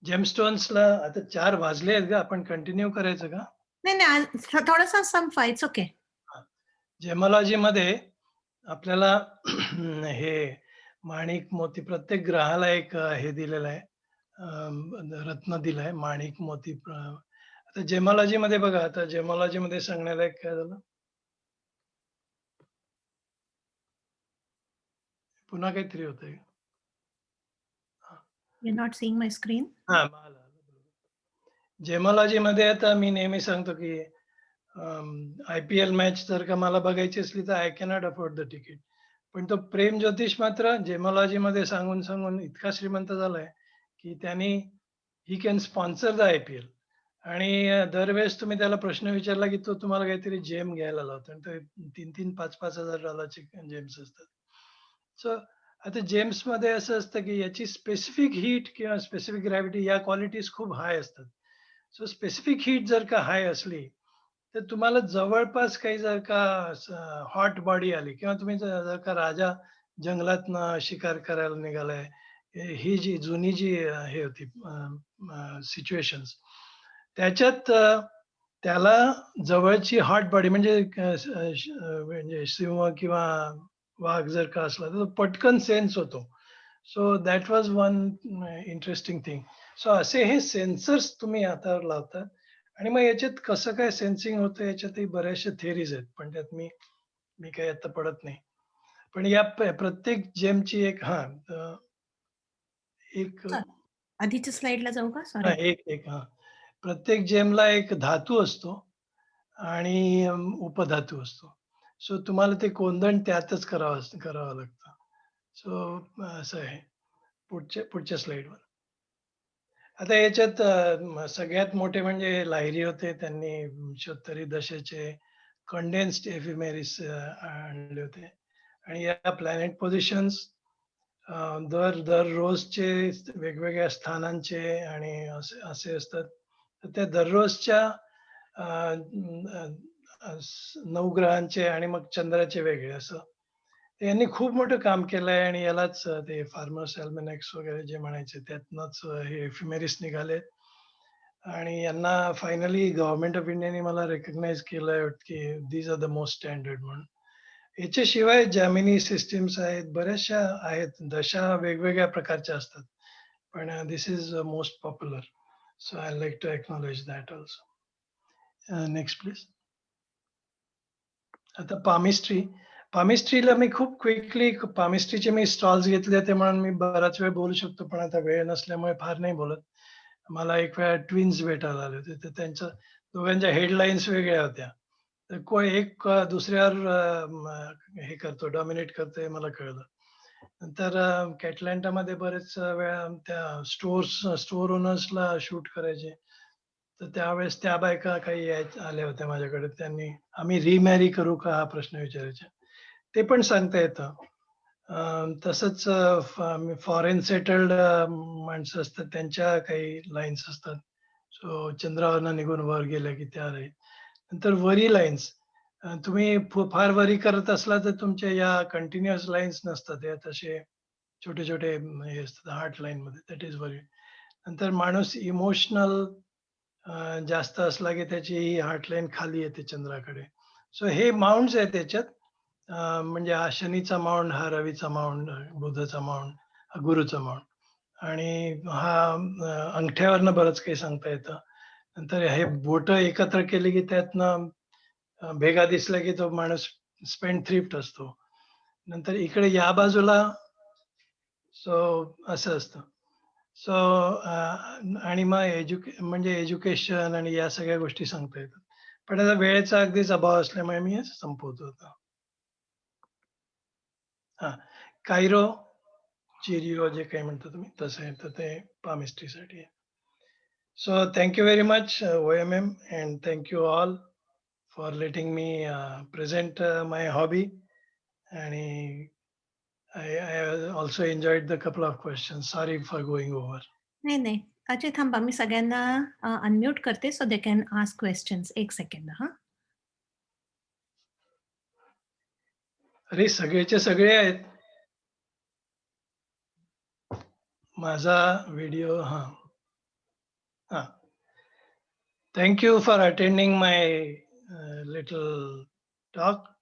जेमस्टोन्सला आता 4 वाजले आहेत का, आपण कंटिन्यू करायचं का? नाही, थोडासा संपवा. It's okay. जेमॉलॉजी मध्ये आपल्याला हे माणिक मोती, प्रत्येक ग्रहाला एक हे दिलेलं आहे, रत्न दिलाय, माणिक मोती. आता जेमॉलॉजी मध्ये बघा, आता जेमॉलॉजी मध्ये सांगण्यालायक काय झालं, पुन्हा काहीतरी होतंय. You're not seeing my screen? हा, जेमॉलॉजी मध्ये आता मी नेहमी सांगतो की IPL मॅच जर का मला बघायची असली तर I cannot afford the ticket. पण तो प्रेम ज्योतिष मात्र जेमॉलॉजी मध्ये सांगून सांगून इतका श्रीमंत झालाय की त्यांनी he can sponsor the IPL. आणि दरवेळेस तुम्ही त्याला प्रश्न विचारला की तो तुम्हाला काहीतरी जेम घ्यायला लावतो आणि ते 3,000, 5,000, $5,000 जेम्स असतात. सो आता जेम्स मध्ये असं असतं की याची स्पेसिफिक हीट किंवा स्पेसिफिक ग्रॅव्हिटी या क्वालिटीज खूप हाय असतात. सो स्पेसिफिक हीट जर का हाय असली तर तुम्हाला जवळपास काही जर का हॉट बॉडी आली किंवा तुम्ही जर का राजा जंगलातनं शिकार करायला निघालाय, ही जी जुनी जी हे होती सिच्युएशन्स, त्याच्यात त्याला जवळची हॉट बॉडी म्हणजे म्हणजे सिंह किंवा वाघ जर का असला तर तो पटकन सेन्स होतो. So that was one interesting thing. So असे हे सेन्सर्स तुम्ही हातावर लावतात आणि मग याच्यात कसं काय सेन्सिंग होतं याच्यातही बऱ्याचशा थिअरीज आहेत, पण त्यात मी काही आता पडत नाही. पण या प्रत्येक जेमची एक एक आधीच्या स्लाइडला जाऊ का? सॉरी. एक प्रत्येक जेमला एक धातू असतो आणि उपधातू असतो. सो तुम्हाला ते कोंदण त्यातच करावं लागतं. सो असं आहे. पुढच्या स्लाइडवर. आता याच्यात सगळ्यात मोठे म्हणजे लाहिरी होते, त्यांनी 76 दशेचे कंडेन्स्ड एफिमेरिस आणले होते आणि या प्लॅनेट पोझिशन्स दररोजचे वेगवेगळ्या स्थानांचे आणि असे असे असतात. तर त्या दररोजच्या नवग्रहांचे आणि मग चंद्राचे वेगळे असं. यांनी खूप मोठं काम केलंय आणि यालाच ते फार्मर्स अल्मॅनॅक्स वगैरे जे म्हणायचे त्यातनंच हे एफिमेरिस निघाले. आणि यांना फायनली गव्हर्नमेंट ऑफ इंडियाने मला रेकग्नाइज केलंय की these are the most standard म्हणून. याच्याशिवाय जॅमिनी सिस्टीम्स आहेत, बऱ्याचशा आहेत, दशा वेगवेगळ्या प्रकारच्या असतात. पण this is most popular. So I like to acknowledge that also. Next please. आता पामिस्ट्रीला मी खूप क्विकली पामिस्ट्रीचे मी स्टॉल्स घेतले होते म्हणून मी बराच वेळ बोलू शकतो, पण आता वेळ नसल्यामुळे फार नाही बोलत. मला एक वेळा ट्विन्स भेटायला आले होते, तर त्यांच्या दोघांच्या हेडलाईन्स वेगळ्या होत्या. तर एक दुसऱ्यावर हे करतो, डॉमिनेट करतोय मला कळलं. नंतर कॅटलांटामध्ये बरेच वेळा त्या स्टोर ओनर्सला शूट करायचे. तर त्यावेळेस त्या बायका काही आल्या होत्या माझ्याकडे. त्यांनी आम्ही रिमॅरी करू का हा प्रश्न विचारायचे. ते पण सांगता येतं. तसंच फॉरेन सेटल्ड माणसं असतात, त्यांच्या काही लाईन्स असतात. सो चंद्रावरनं निघून वर गेल्या की त्या राहील. नंतर वरी लाईन्स. तुम्ही फार वरी करत असला तर तुमच्या या कंटिन्युअस लाईन्स नसतात, या तसे छोटे छोटे हे असतात हार्ट लाईन मध्ये, दॅट इज वरी. नंतर माणूस इमोशनल जास्त असला की त्याची ही हार्ट लाईन खाली येते चंद्राकडे. सो हे माउंट्स आहेत त्याच्यात. म्हणजे हा शनीचा माउंट, हा रवीचा माउंट, बुधाचा माउंट, हा गुरुचा माउंट. आणि हा अंगठ्यावरनं बरंच काही सांगता येतं. नंतर हे बोट एकत्र केली की त्यातनं भेगा दिसला की तो माणूस स्पेंड थ्रिफ्ट असतो. नंतर इकडे या बाजूला सो असं असतं. सो आणि मग म्हणजे एज्युकेशन आणि या सगळ्या गोष्टी सांगता येतात. पण आता वेळेचा अगदीच अभाव असल्यामुळे मी हे संपवतो आता. हा, कायरो चिरिओ जे काही म्हणता तुम्ही तसं आहे, तर ते पामिस्ट्रीसाठी आहे. So thank you very much OMM, and thank you all for letting me present my hobby. आणि I also enjoyed the couple of questions. Sorry for going over. नाही नाही, अजय थांबा, मी सगळ्यांना अनम्यूट करते so they can ask questions. एक second हा. अरे सगळेचे सगळे आहेत. माझा व्हिडिओ हा हा. Thank you for attending my little talk.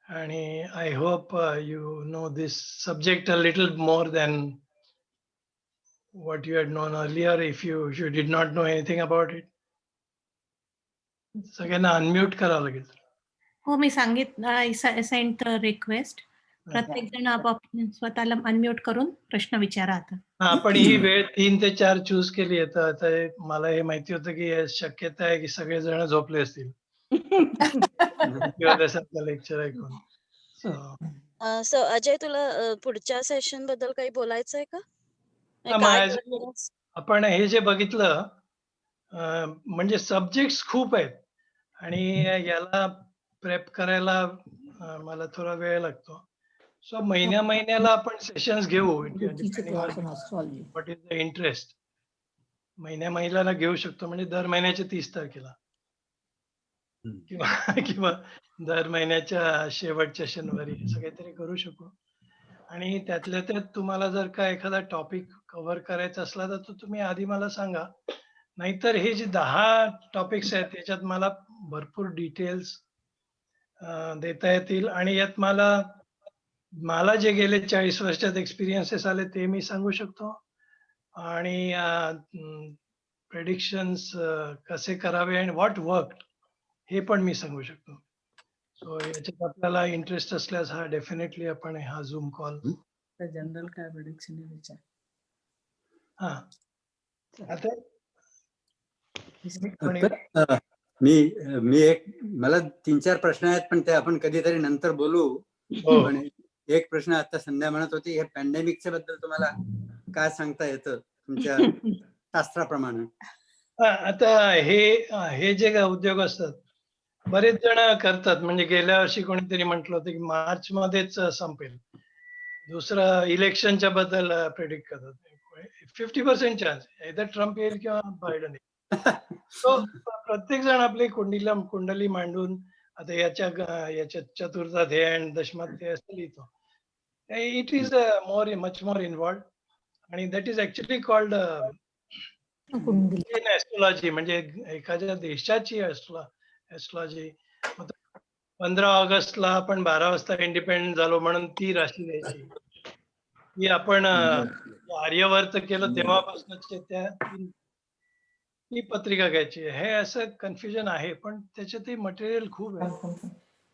And I hope you know this subject a little more than what you had known earlier, if you did not know anything about it. सगळ्यांना unmute करावं लागेल. हो, मी Saint request. प्रत्येक जण आपापल्या स्वतःला unmute करून प्रश्न विचारा आता. आपण ही वेळ 3 ते 4 चूज केली आहे, तर आता मला हे माहिती होतं की शक्यता आहे की सगळेजण झोपले असतील किंवा त्यासारखं लेक्चर ऐकून. सो अजय, तुला पुढच्या सेशन बद्दल काही बोलायचं आहे का? आपण हे जे बघितलं म्हणजे सब्जेक्ट्स खूप आहेत आणि याला प्रेप करायला मला थोडा वेळ लागतो. सो महिन्याला आपण सेशन्स घेऊ, व्हॉट इज द इंटरेस्ट. महिन्याला घेऊ शकतो, म्हणजे दर महिन्याच्या 30 तारखेला किंवा दर महिन्याच्या शेवटच्या शनिवारी असं काहीतरी करू शकू. आणि त्यातल्या त्यात तुम्हाला जर का एखादा टॉपिक कव्हर करायचा असला तर तो तुम्ही आधी मला सांगा. नाहीतर हे जे 10 टॉपिक्स आहेत त्याच्यात मला भरपूर डिटेल्स देता येतील. आणि यात मला जे गेले 40 वर्षात एक्सपिरियन्सेस आले ते मी सांगू शकतो. आणि प्रेडिक्शन्स कसे करावे आणि व्हॉट वर्क हे पण मी सांगू शकतो. सो याच्यात आपल्याला इंटरेस्ट असल्यास हा डेफिनेटली आपण हा झूम कॉल जनरल काय प्रेडिक्शन विचार. हा आता मी एक मला 3-4 प्रश्न आहेत, पण ते आपण कधीतरी नंतर बोलू. पण एक प्रश्न आता संध्या म्हणत होती, हे पॅन्डेमिकच्या बद्दल तुम्हाला काय सांगता येतं तुमच्या शास्त्राप्रमाणे? आता हे जे उद्योग असतात बरेच जण करतात. म्हणजे गेल्या वर्षी कोणीतरी म्हटलं होतं की मार्च मध्येच संपेल दुसरा इलेक्शनच्या बद्दल प्रेडिक्ट करतात. 50% चान्स either ट्रम्प येईल किंवा बायडन येईल. तो प्रत्येक जण आपली कुंडली मांडून आता याच्या चतुर्थात हे आणि दशमात ते असं लिहितो. It is much more involved आणि that is actually called astrology, म्हणजे एखाद्या देशाची ऍस्ट्रॉलॉजी. 15 ऑगस्टला आपण 12 वाजता इंडिपेंडेंट झालो म्हणून ती राशी द्यायची. ती आपण आर्यवर्त केलं तेव्हापासूनचे ती पत्रिका घ्यायची. हे असं कन्फ्युजन आहे, पण त्याच्यातही मटेरियल खूप आहे.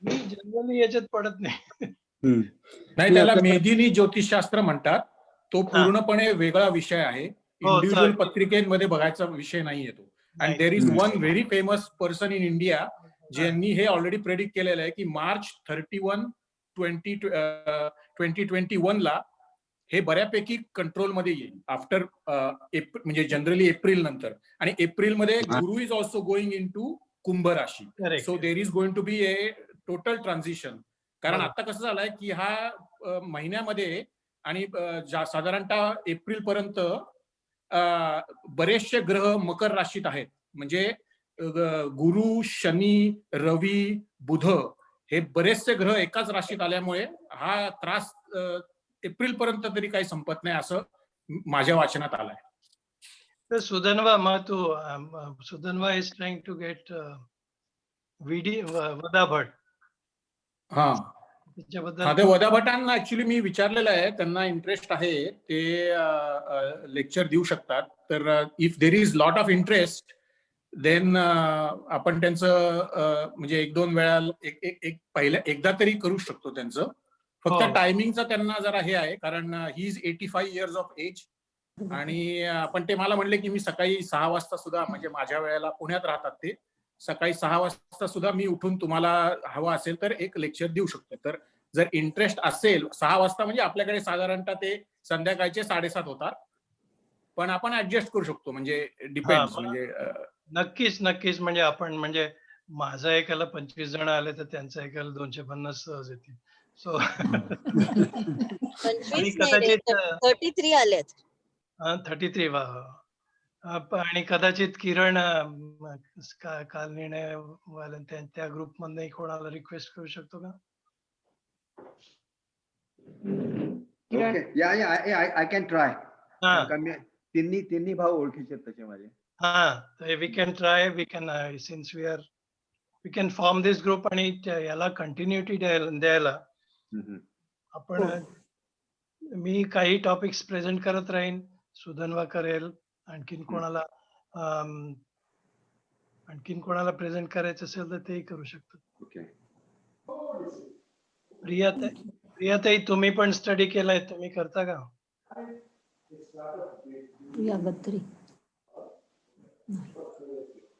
मी जनरली याच्यात पडत नाही. नाही, त्याला मेदिनी ज्योतिषशास्त्र म्हणतात. तो पूर्णपणे वेगळा विषय आहे. इंडिव्हिज्युअल पत्रिकेमध्ये बघायचा विषय नाहीये तो. And there is one very famous person in India ज्यांनी हे ऑलरेडी प्रेडिक्ट केलेलं आहे की मार्च 31, 2021 ला हे बऱ्यापैकी कंट्रोलमध्ये येईल आफ्टर म्हणजे जनरली एप्रिल नंतर. आणि एप्रिलमध्ये Guru is also going in to Kumbh rashi. So there is going to be a total transition. कारण आता कसं झालंय की हा महिन्यामध्ये आणि साधारणतः एप्रिल पर्यंत बरेचसे ग्रह मकर राशीत आहेत. म्हणजे गुरु, शनी, रवी, बुध हे बरेचसे ग्रह एकाच राशीत आल्यामुळे हा त्रास एप्रिल पर्यंत तरी काही संपत नाही असं माझ्या वाचनात आलंय. तर Sudhanva is trying to get वदा भट. हा, ते वदा भटांना ऍक्च्युली मी विचारलेलं आहे, त्यांना इंटरेस्ट आहे, ते लेक्चर देऊ शकतात. तर if there is lot of interest then आपण त्यांचं म्हणजे 1-2 वेळा एकदा तरी करू शकतो त्यांचं. फक्त टायमिंगचा त्यांना जरा हे आहे, कारण he is 85 years of age. आणि आपण ते मला म्हणले की मी सकाळी 6 वाजता सुद्धा, म्हणजे माझ्या वेळेला पुण्यात राहतात ते, सकाळी 6 वाजता सुद्धा मी उठून तुम्हाला हवं असेल तर एक लेक्चर देऊ शकतो. तर जर इंटरेस्ट असेल, 6 वाजता म्हणजे आपल्याकडे साधारणतः ते संध्याकाळचे 7:30 होतात, पण आपण ऍडजस्ट करू शकतो. म्हणजे डिपेंड्स. म्हणजे नक्कीच म्हणजे आपण, म्हणजे माझा ऐकायला 25 जण आले तर त्यांचा ऐकायला 250 सहज येतील. सो 25 नाही, 33 आलेत. 33. आणि कदाचित किरण काल निर्णय त्या ग्रुप मधनं कोणाला रिक्वेस्ट करू शकतो का? Okay. Yeah, I can try. तिन्ही भाऊ ओळखीचे आहेत त्याचे माझे. we can try. We can since we can form this group आणि याला कंटिन्युटी द्यायला आपण, मी काही टॉपिक्स प्रेझेंट करत राहीन, सुधन्वा करेल, आणखीन कोणाला प्रेझेंट करायचं असेल तर तेही करू शकतात. ओके. प्रियाताई, तुम्ही पण स्टडी केलाय, तुम्ही करता का?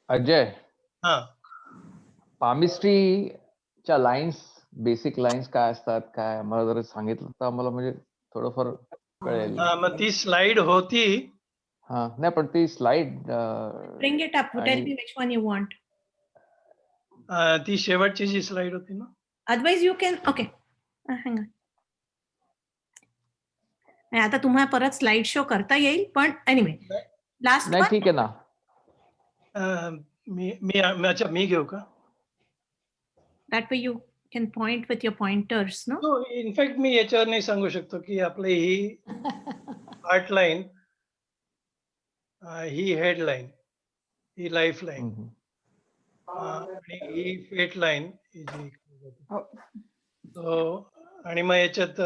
अजय, पामिस्ट्रीच्या लाईन्स, बेसिक लाईन्स काय असतात, काय मला जर सांगितलं तर आम्हाला म्हणजे थोडंफार कळेल. मग ती स्लाइड होती. नाही, पण ती slide Bring it up. Tell me which one you want. ती शेवटची जी स्लाइड होती ना. Otherwise you can. Okay. Hang on. नाही, आता तुम्हाला परत स्लाइड शो करता येईल, पण एनिवे लास्ट नाही, ठीक आहे ना. मी घेऊ का? That way you can point with your pointers, no? No, in fact मी याच्यावर नाही सांगू शकतो की आपली ही हार्ट लाईन, ही हेडलाईन, ही लाईफ लाईन आणि ही फेट लाईन, ही जी आणि मग याच्यात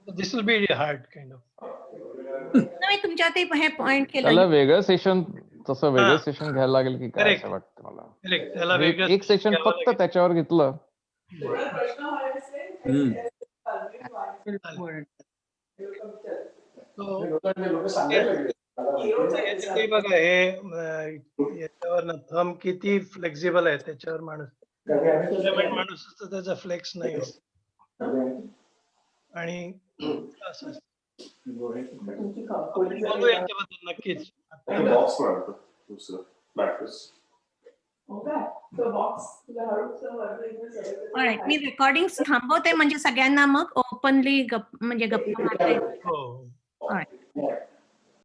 this will be hard kind of. नाही, तुमच्यात हे पॉइंट केलं. त्याला वेगळं सेशन, तसं वेगळं सेशन घ्यायला लागेल की काय असं वाटतं मला. त्याला वेगळं एक सेशन फक्त त्याच्यावर घेतलं. बघा, हे याच्यावर थंब किती फ्लेक्झिबल आहे त्याच्यावर माणूस असतो, त्याचा फ्लेक्स नाही असतो. आणि असं बोलू याच्याबद्दल नक्कीच. Alright, मी रेकॉर्डिंग थांबवते म्हणजे सगळ्यांना मग ओपनली म्हणजे गप्पा मारता येईल. हो Alright.